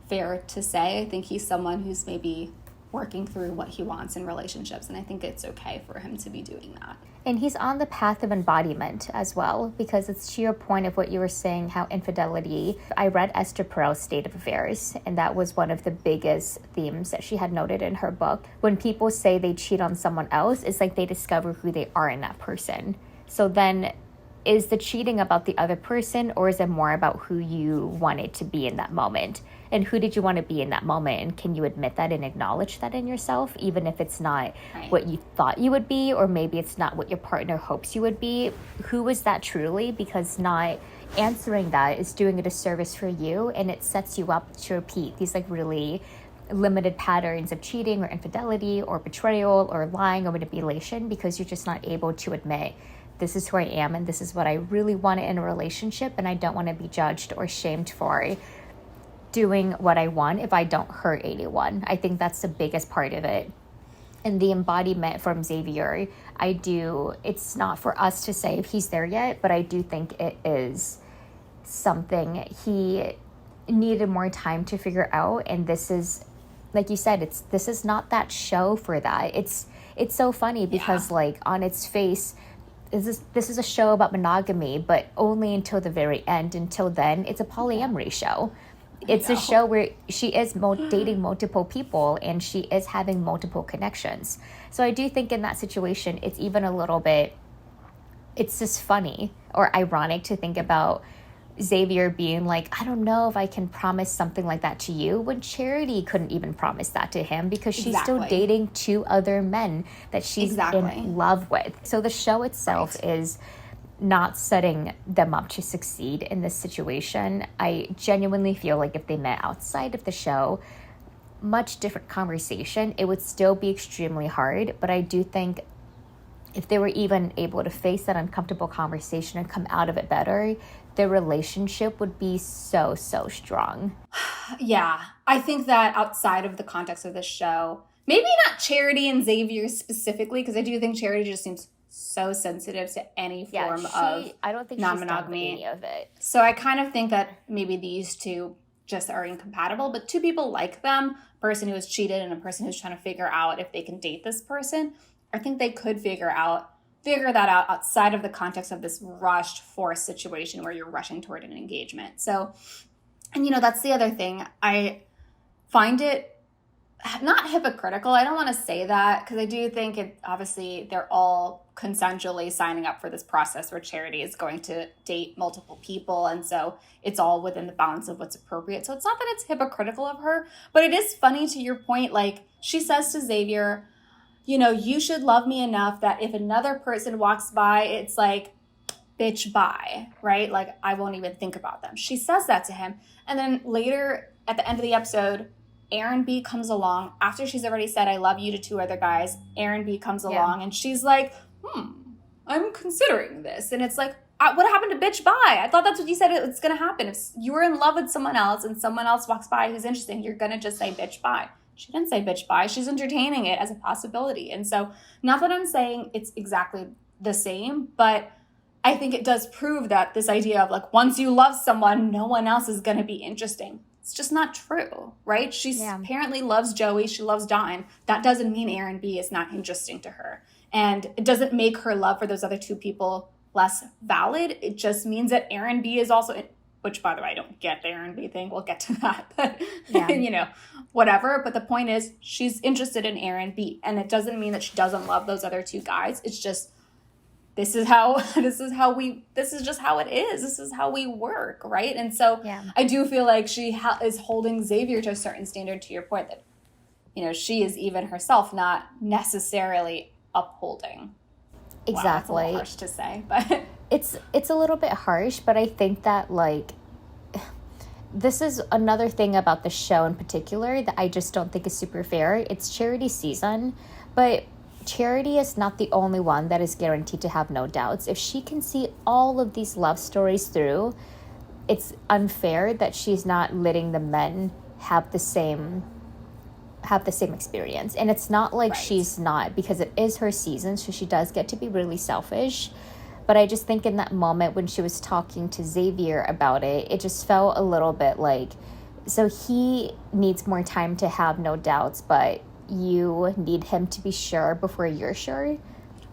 fair to say. I think he's someone who's maybe working through what he wants in relationships, and I think it's okay for him to be doing that. And he's on the path of embodiment as well, because it's to your point of what you were saying, how infidelity. I read Esther Perel's State of Affairs, and that was one of the biggest themes that she had noted in her book. When people say they cheat on someone else, it's like they discover who they are in that person. So then, is the cheating about the other person, or is it more about who you wanted to be in that moment? And who did you want to be in that moment? And can you admit that and acknowledge that in yourself, even if it's not what you thought you would be, or maybe it's not what your partner hopes you would be? Who is that truly? Because not answering that is doing a disservice for you, and it sets you up to repeat these like really limited patterns of cheating or infidelity or betrayal or lying or manipulation, because you're just not able to admit, this is who I am and this is what I really want in a relationship, and I don't want to be judged or shamed for doing what I want if I don't hurt anyone. I think that's the biggest part of it. And the embodiment from Xavier, it's not for us to say if he's there yet, but I do think it is something he needed more time to figure out. And this is, like you said, this is not that show for that. It's so funny because like on its face, this is a show about monogamy, but only until the very end. Until then, it's a polyamory show. It's a show where she is dating multiple people and she is having multiple connections. So I do think in that situation, it's even a little bit, it's just funny or ironic to think about Xavier being like, I don't know if I can promise something like that to you, when Charity couldn't even promise that to him because she's still dating 2 other men that she's in love with. So the show itself is not setting them up to succeed in this situation. I genuinely feel like if they met outside of the show, much different conversation. It would still be extremely hard, but I do think if they were even able to face that uncomfortable conversation and come out of it better, their relationship would be so strong. Yeah, I think that outside of the context of this show, maybe not Charity and Xavier specifically, because I do think Charity just seems so sensitive to any form of I don't think non-monogamy. She's done any of it. So I kind of think that maybe these two just are incompatible, but two people like them, a person who has cheated and a person who's trying to figure out if they can date this person, I think they could figure that out outside of the context of this rushed, forced situation where you're rushing toward an engagement. So, and that's the other thing. I find it not hypocritical. I don't want to say that, because I do think obviously they're all consensually signing up for this process where Charity is going to date multiple people. And so it's all within the bounds of what's appropriate. So it's not that it's hypocritical of her, but it is funny, to your point. Like, she says to Xavier, you should love me enough that if another person walks by, it's like, bitch, bye, right? Like, I won't even think about them. She says that to him. And then later at the end of the episode, Aaron B comes along after she's already said, I love you to two other guys. Aaron B comes along and she's like, I'm considering this. And it's like, what happened to bitch bye? I thought that's what you said it's going to happen. If you were in love with someone else and someone else walks by who's interesting, you're going to just say bitch bye. She didn't say bitch bye. She's entertaining it as a possibility. And so, not that I'm saying it's exactly the same, but I think it does prove that this idea of like, once you love someone, no one else is going to be interesting. It's just not true, right? She apparently loves Joey. She loves Dotun. That doesn't mean Aaron B is not interesting to her. And it doesn't make her love for those other two people less valid. It just means that Aaron B is also, which, by the way, I don't get the Aaron B thing. We'll get to that. But, whatever. But the point is, she's interested in Aaron B. And it doesn't mean that she doesn't love those other two guys. It's just, this is just how it is. This is how we work, right? And so I do feel like she is holding Xavier to a certain standard, to your point, that, she is even herself not necessarily upholding. Exactly. Wow, that's a little harsh to say, but it's a little bit harsh, but I think that, like, this is another thing about the show in particular that I just don't think is super fair. It's Charity's season, but Charity is not the only one that is guaranteed to have no doubts. If she can see all of these love stories through, it's unfair that she's not letting the men have the same experience. And it's not like she's not, because it is her season, so she does get to be really selfish. But I just think in that moment when she was talking to Xavier about it, it just felt a little bit like, so he needs more time to have no doubts, but you need him to be sure before you're sure.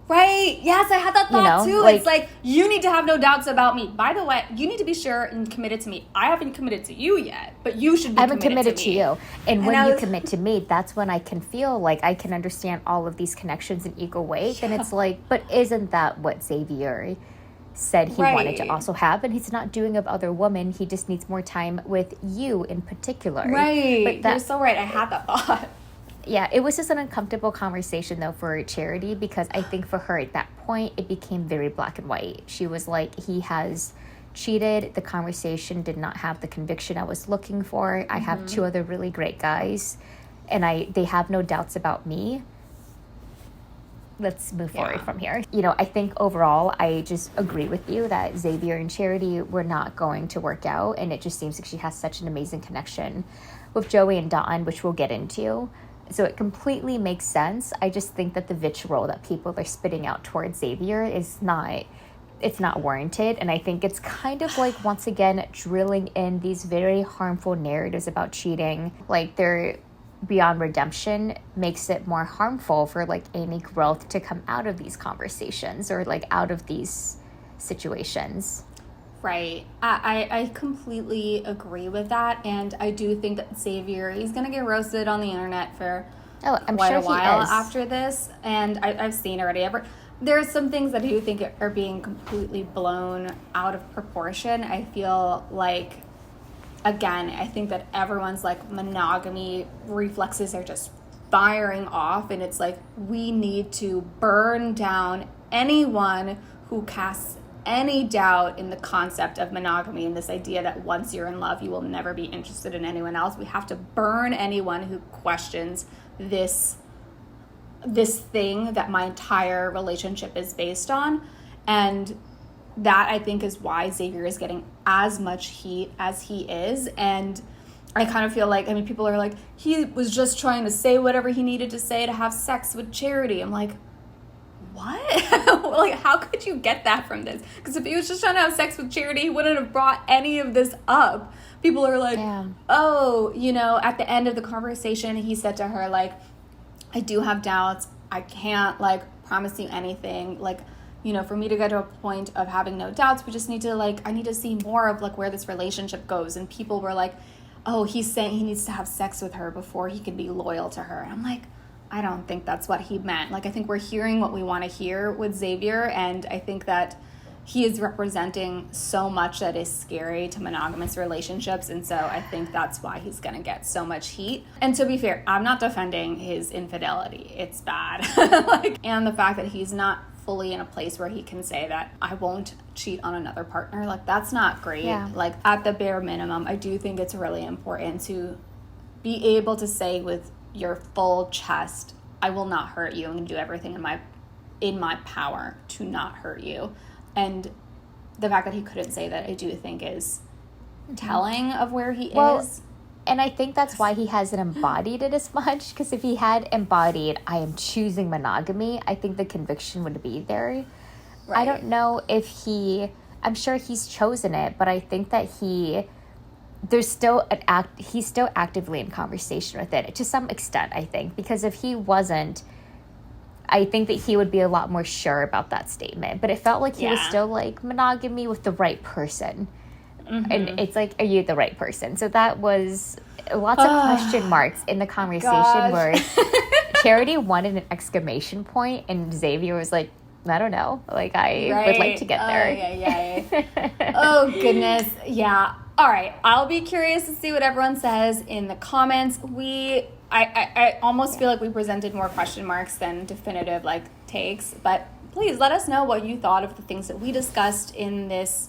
Right. Yes, I had that thought too. Like, it's like, you need to have no doubts about me. By the way, you need to be sure and committed to me. I haven't committed to you yet, but you should be committed to me. I haven't committed to you. And when you commit to me, that's when I can feel like I can understand all of these connections in equal weight. Yeah. And it's like, but isn't that what Xavier said he wanted to also have? And he's not doing of other women. He just needs more time with you in particular. Right. But you're so right. I had that thought. Yeah, it was just an uncomfortable conversation, though, for Charity, because I think for her at that point, it became very black and white. She was like, he has cheated. The conversation did not have the conviction I was looking for. I have two other really great guys, and they have no doubts about me. Let's move forward from here. I think overall, I just agree with you that Xavier and Charity were not going to work out, and it just seems like she has such an amazing connection with Joey and Dotun, which we'll get into. So it completely makes sense. I just think that the vitriol that people are spitting out towards Xavier is not warranted. And I think it's kind of like, once again, drilling in these very harmful narratives about cheating. Like, they're beyond redemption makes it more harmful for, like, any growth to come out of these conversations or, like, out of these situations. Right. I completely agree with that. And I do think that Xavier, he's going to get roasted on the internet for quite a while after this. And I've seen already. There are some things that I do think are being completely blown out of proportion. I feel like, again, I think that everyone's like monogamy reflexes are just firing off. And it's like, we need to burn down anyone who casts any doubt in the concept of monogamy and this idea that once you're in love, you will never be interested in anyone else. We have to burn anyone who questions this thing that my entire relationship is based on. And that, I think, is why Xavier is getting as much heat as he is. And I kind of feel like, people are like, he was just trying to say whatever he needed to say to have sex with Charity. I'm like, what? Like, how could you get that from this? Because if he was just trying to have sex with Charity, he wouldn't have brought any of this up. People are like, oh, you know, at the end of the conversation, he said to her, like, I do have doubts. I can't, like, promise you anything. Like, you know, for me to get to a point of having no doubts, we just need to, like, I need to see more of, like, where this relationship goes. And people were like, oh, he's saying he needs to have sex with her before he can be loyal to her. And I'm like, I don't think that's what he meant. Like, I think we're hearing what we want to hear with Xavier, and I think that he is representing so much that is scary to monogamous relationships, and so I think that's why he's going to get so much heat. And to be fair, I'm not defending his infidelity. It's bad. Like, and the fact that he's not fully in a place where he can say that I won't cheat on another partner, like, that's not great. Yeah. Like, at the bare minimum, I do think it's really important to be able to say with your full chest, I will not hurt you. I'm going to do everything in my power to not hurt you. And the fact that he couldn't say that, I do think is telling of where he is. And I think that's why he hasn't embodied it as much, because if he had embodied, I am choosing monogamy, I think the conviction would be there. Right. I don't know if I'm sure he's chosen it, but I think that he's still actively in conversation with it to some extent, I think, because if he wasn't, I think that he would be a lot more sure about that statement. But it felt like he was still like monogamy with the right person. Mm-hmm. And it's like, are you the right person? So that was lots of question marks in the conversation where Charity wanted an exclamation point and Xavier was like, I don't know. Like, I would like to get there. Oh, goodness. Yeah. All right. I'll be curious to see what everyone says in the comments. I almost feel like we presented more question marks than definitive, like, takes. But please let us know what you thought of the things that we discussed in this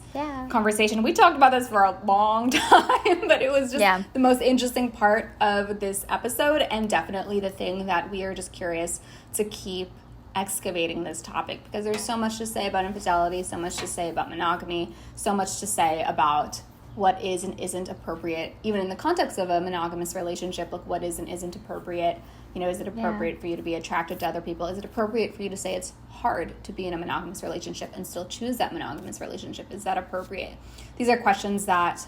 conversation. We talked about this for a long time, but it was just the most interesting part of this episode, and definitely the thing that we are just curious to keep excavating this topic, because there's so much to say about infidelity, so much to say about monogamy, so much to say about what is and isn't appropriate, even in the context of a monogamous relationship. Like, what is and isn't appropriate. You know, is it appropriate for you to be attracted to other people? Is it appropriate for you to say it's hard to be in a monogamous relationship and still choose that monogamous relationship? Is that appropriate? These are questions that,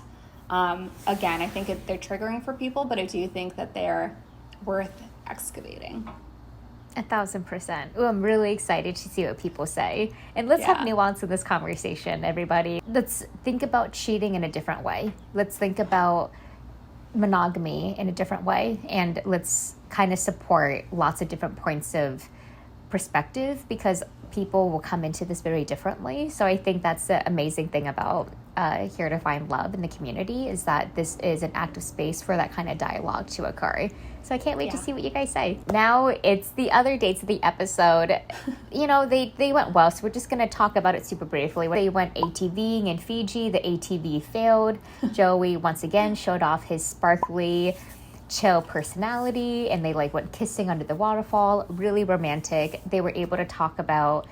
again, I think they're triggering for people, but I do think that they're worth excavating. 1,000%. Ooh, I'm really excited to see what people say. And let's have nuance in this conversation, everybody. Let's think about cheating in a different way. Let's think about monogamy in a different way. And let's kind of support lots of different points of perspective, because people will come into this very differently. So I think that's the amazing thing about Here to Find Love in the community, is that this is an active space for that kind of dialogue to occur. So I can't wait to see what you guys say. Now it's the other dates of the episode. You know, they went well, so we're just going to talk about it super briefly. They went ATVing in Fiji. The ATV failed. Joey once again showed off his sparkly, chill personality, and they like went kissing under the waterfall. Really romantic. They were able to talk about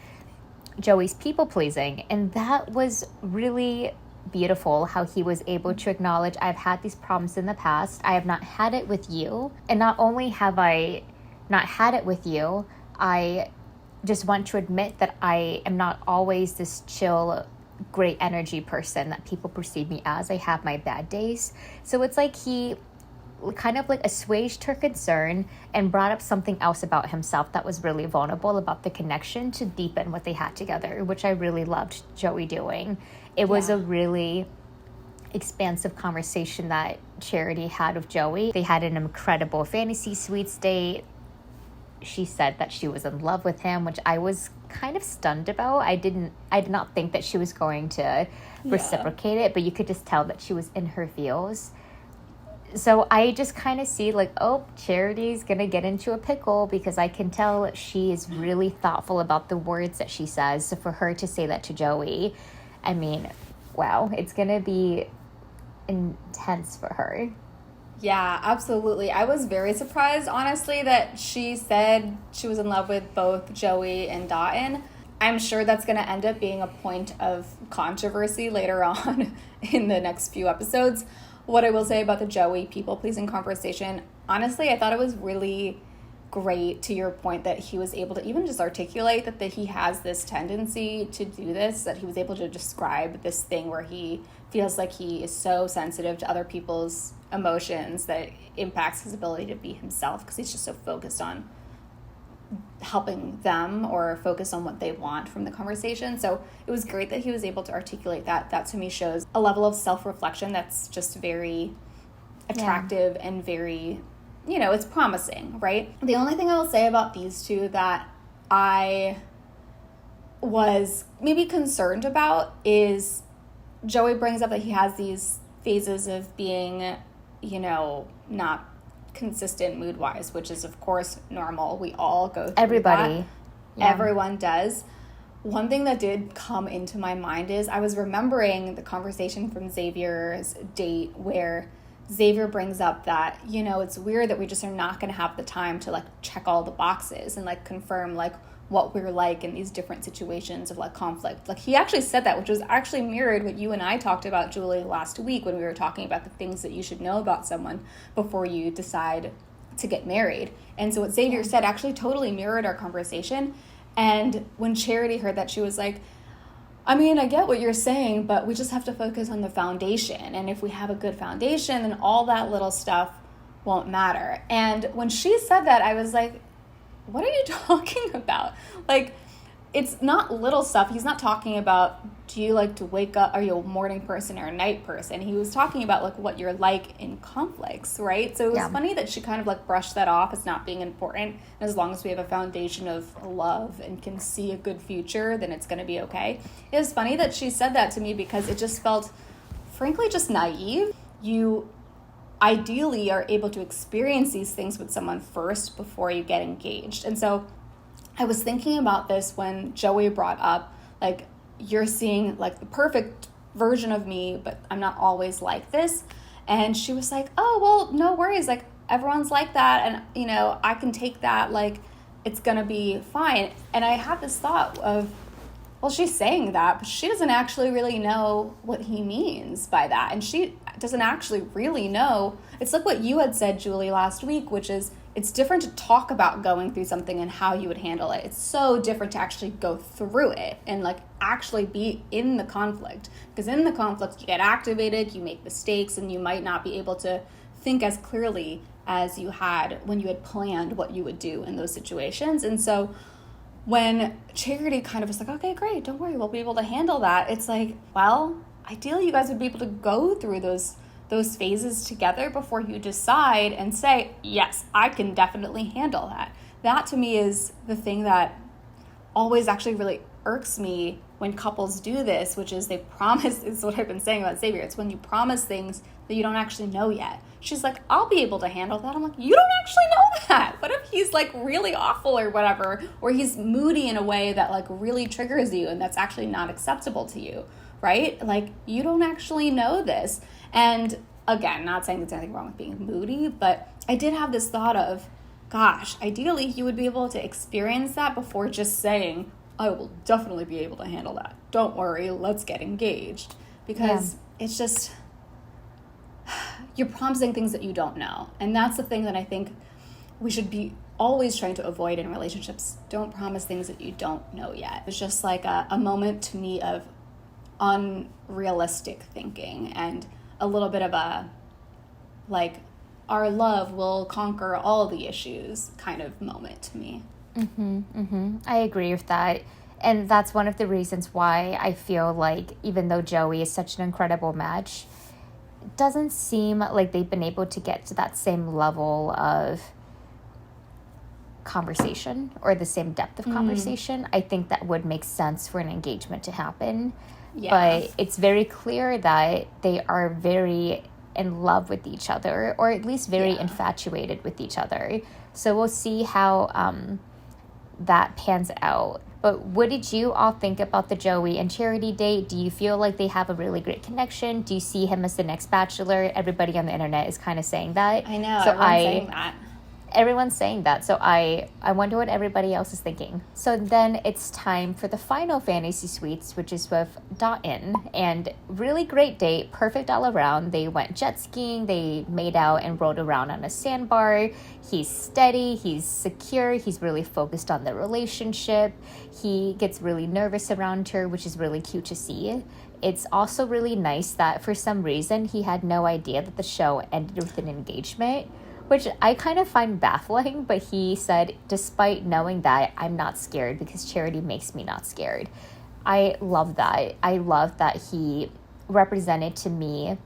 Joey's people pleasing, and that was really beautiful, how he was able to acknowledge, I've had these problems in the past. I have not had it with you. And not only have I not had it with you, I just want to admit that I am not always this chill, great energy person that people perceive me as. I have my bad days. So it's like he kind of like assuaged her concern and brought up something else about himself that was really vulnerable about the connection to deepen what they had together, which I really loved Joey doing. It was a really expansive conversation that Charity had with Joey. They had an incredible fantasy suites date. She said that she was in love with him, which I was kind of stunned about. I did not think that she was going to reciprocate it, but you could just tell that she was in her feels. So I just kind of see like, oh, Charity's going to get into a pickle, because I can tell she is really thoughtful about the words that she says. So for her to say that to Joey, I mean, wow, it's going to be intense for her. Yeah, absolutely. I was very surprised, honestly, that she said she was in love with both Joey and Dotun. I'm sure that's going to end up being a point of controversy later on in the next few episodes. What I will say about the Joey people-pleasing conversation, honestly, I thought it was really great, to your point, that he was able to even just articulate that he has this tendency to do this, that he was able to describe this thing where he feels like he is so sensitive to other people's emotions that it impacts his ability to be himself because he's just so focused on helping them or focus on what they want from the conversation. So it was great that he was able to articulate that. That to me shows a level of self-reflection that's just very attractive and very, you know, it's promising, right? The only thing I will say about these two that I was maybe concerned about is Joey brings up that he has these phases of being, you know, not consistent mood-wise, which is of course normal. We all go through everybody that. Yeah. Everyone does. One thing that did come into my mind is I was remembering the conversation from Xavier's date where Xavier brings up that, you know, it's weird that we just are not going to have the time to like check all the boxes and like confirm like what we're like in these different situations of like conflict. Like he actually said that, which was actually mirrored what you and I talked about, Julie, last week when we were talking about the things that you should know about someone before you decide to get married. And so what Xavier said actually totally mirrored our conversation. And when Charity heard that, she was like, I mean, I get what you're saying, but we just have to focus on the foundation. And if we have a good foundation, then all that little stuff won't matter. And when she said that, I was like, what are you talking about? Like, it's not little stuff. He's not talking about, do you like to wake up, are you a morning person or a night person? He was talking about like what you're like in conflicts, right? So it was funny that she kind of like brushed that off as not being important. And as long as we have a foundation of love and can see a good future, then it's going to be okay. It was funny that she said that to me because it just felt, frankly, just naive. You ideally are able to experience these things with someone first before you get engaged. And so I was thinking about this when Joey brought up, like, you're seeing like the perfect version of me, but I'm not always like this. And she was like, oh, well, no worries. Like, everyone's like that. And, you know, I can take that. Like, it's going to be fine. And I had this thought of, well, she's saying that, but she doesn't actually really know what he means by that. And she doesn't actually really know. It's like what you had said, Julie, last week, which is it's different to talk about going through something and how you would handle it. It's so different to actually go through it and like actually be in the conflict. Because in the conflict, you get activated, you make mistakes, and you might not be able to think as clearly as you had when you had planned what you would do in those situations. And so when Charity kind of was like, okay, great, don't worry, we'll be able to handle that. It's like, well, ideally you guys would be able to go through those phases together before you decide and say, yes, I can definitely handle that. That to me is the thing that always actually really irks me when couples do this, which is they promise, is what I've been saying about Xavier. It's when you promise things that you don't actually know yet. She's like, I'll be able to handle that. I'm like, you don't actually know that. What if he's like really awful or whatever, or he's moody in a way that like really triggers you and that's actually not acceptable to you, right? Like, you don't actually know this. And again, not saying there's anything wrong with being moody, but I did have this thought of, gosh, ideally you would be able to experience that before just saying, I will definitely be able to handle that. Don't worry, let's get engaged. Because it's just, you're promising things that you don't know. And that's the thing that I think we should be always trying to avoid in relationships. Don't promise things that you don't know yet. It's just like a moment to me of unrealistic thinking and a little bit of a, like, our love will conquer all the issues kind of moment to me. I agree with that. And that's one of the reasons why I feel like even though Joey is such an incredible match, it doesn't seem like they've been able to get to that same level of conversation or the same depth of conversation. I think that would make sense for an engagement to happen. Yeah. But it's very clear that they are very in love with each other, or at least very infatuated with each other. So we'll see how that pans out. But what did you all think about the Joey and Charity date? Do you feel like they have a really great connection? Do you see him as the next Bachelor? Everybody on the internet is kind of saying that. I know, so everyone's saying that. everyone's saying that. So I wonder what everybody else is thinking. So then it's time for the final fantasy suites, which is with Dotun. And really great date, perfect all around. They went jet skiing, they made out and rode around on a sandbar. He's steady, he's secure, he's really focused on the relationship. He gets really nervous around her, which is really cute to see. It's also really nice that for some reason he had no idea that the show ended with an engagement, which I kind of find baffling, but he said, despite knowing that, I'm not scared because Charity makes me not scared. I love that. I love that he represented to me,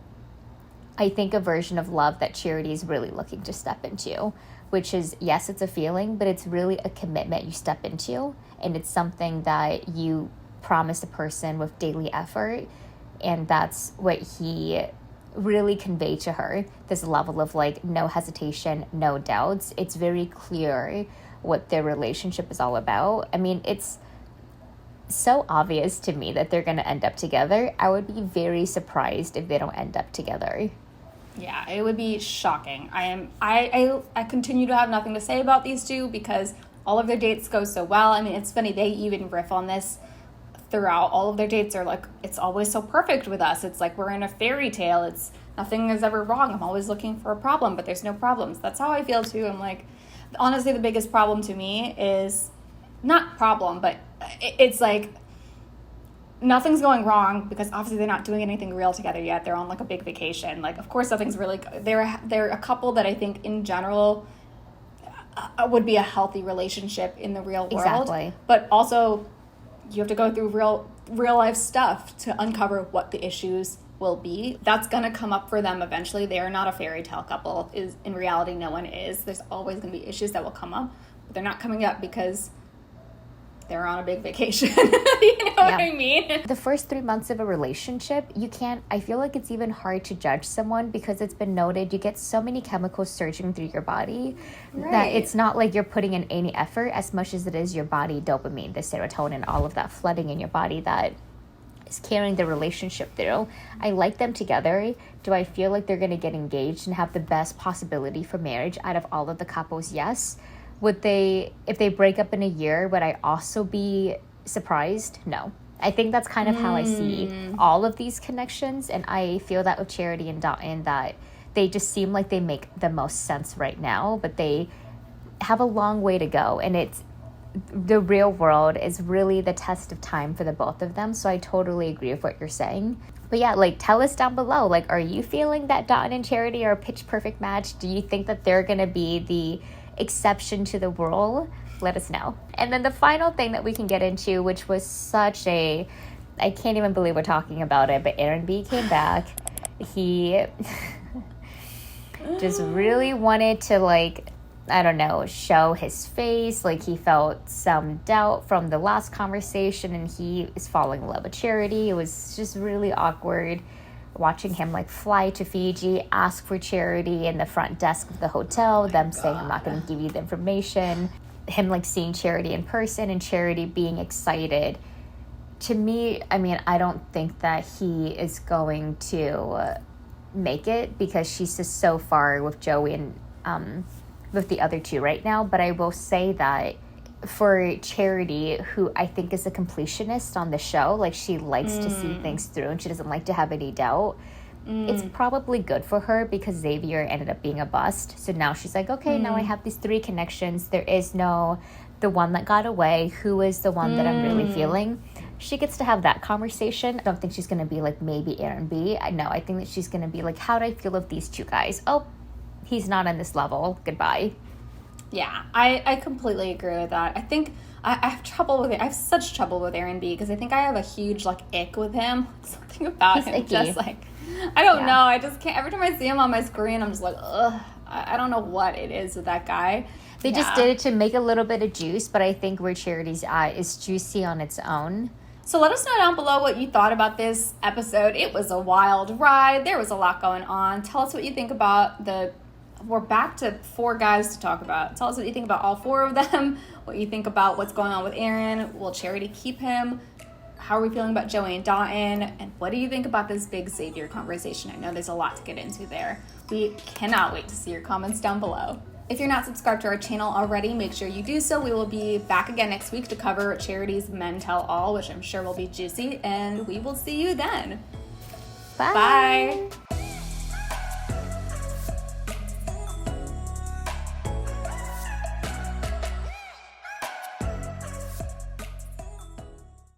I think, a version of love that Charity is really looking to step into, which is, yes, it's a feeling, but it's really a commitment you step into, and it's something that you promise a person with daily effort, and that's what he really convey to her, this level of like no hesitation, no doubts. It's very clear what their relationship is all about. I mean, it's so obvious to me that they're going to end up together. I would be very surprised if they don't end up together. Yeah, it would be shocking. I continue to have nothing to say about these two because all of their dates go so well. I mean, it's funny, they even riff on this throughout. All of their dates are like, it's always so perfect with us. It's like we're in a fairy tale. It's nothing is ever wrong. I'm always looking for a problem, but there's no problems. That's how I feel too. I'm like, honestly, the biggest problem to me is not problem, but it's like nothing's going wrong because obviously they're not doing anything real together yet. They're on like a big vacation. Like, of course, nothing's really. They're a couple that I think in general would be a healthy relationship in the real world. Exactly. But also, you have to go through real life stuff to uncover what the issues will be. That's going to come up for them eventually. They are not a fairy tale couple. Is in reality, no one is. There's always going to be issues that will come up, but they're not coming up because they're on a big vacation. You know what I mean? The first 3 months of a relationship, I feel like it's even hard to judge someone because it's been noted you get so many chemicals surging through your body that it's not like you're putting in any effort as much as it is your body dopamine, the serotonin, all of that flooding in your body that is carrying the relationship through. I like them together. Do I feel like they're going to get engaged and have the best possibility for marriage out of all of the couples? Yes. Would they, if they break up in a year, would I also be surprised? No. I think that's kind of how I see all of these connections, and I feel that with Charity and Dotun that they just seem like they make the most sense right now, but they have a long way to go, and it's the real world is really the test of time for the both of them. So I totally agree with what you're saying. But yeah, like, tell us down below, like, are you feeling that Dotun and Charity are a pitch perfect match? Do you think that they're gonna be the exception to the rule? Let us know. And then the final thing that we can get into, which was such a, I can't even believe we're talking about it, but Aaron B came back. He just really wanted to, like, I don't know, show his face. Like, he felt some doubt from the last conversation, and he is falling in love with Charity. It was just really awkward watching him, like, fly to Fiji, ask for Charity in the front desk of the hotel, them saying, I'm not going to give you the information, him, like, seeing Charity in person and Charity being excited. To me, I mean, I don't think that he is going to make it because she's just so far with Joey and with the other two right now. But I will say that for Charity, who I think is a completionist on the show, like, she likes to see things through and she doesn't like to have any doubt, it's probably good for her because Xavier ended up being a bust. So now she's like, okay, now I have these three connections. There is no the one that got away, who is the one that I'm really feeling. She gets to have that conversation. I don't think she's going to be like maybe Aaron B. I think that she's going to be like, how do I feel of these two guys? Oh, he's not on this level. Goodbye. Yeah, I completely agree with that. I think I have trouble with it. I have such trouble with Aaron B because I think I have a huge, like, ick with him. Something about him icky. Just, like, I don't know. I just can't. Every time I see him on my screen, I'm just like, ugh. I don't know what it is with that guy. They just did it to make a little bit of juice, but I think where Charity's at is juicy on its own. So let us know down below what you thought about this episode. It was a wild ride. There was a lot going on. Tell us what you think about we're back to 4 guys to talk about. Tell us what you think about all 4 of them. What you think about what's going on with Aaron. Will Charity keep him? How are we feeling about Joey and Dotun? And what do you think about this big Xavier conversation? I know there's a lot to get into there. We cannot wait to see your comments down below. If you're not subscribed to our channel already, make sure you do so. We will be back again next week to cover Charity's Men Tell All, which I'm sure will be juicy, and we will see you then. Bye. Bye.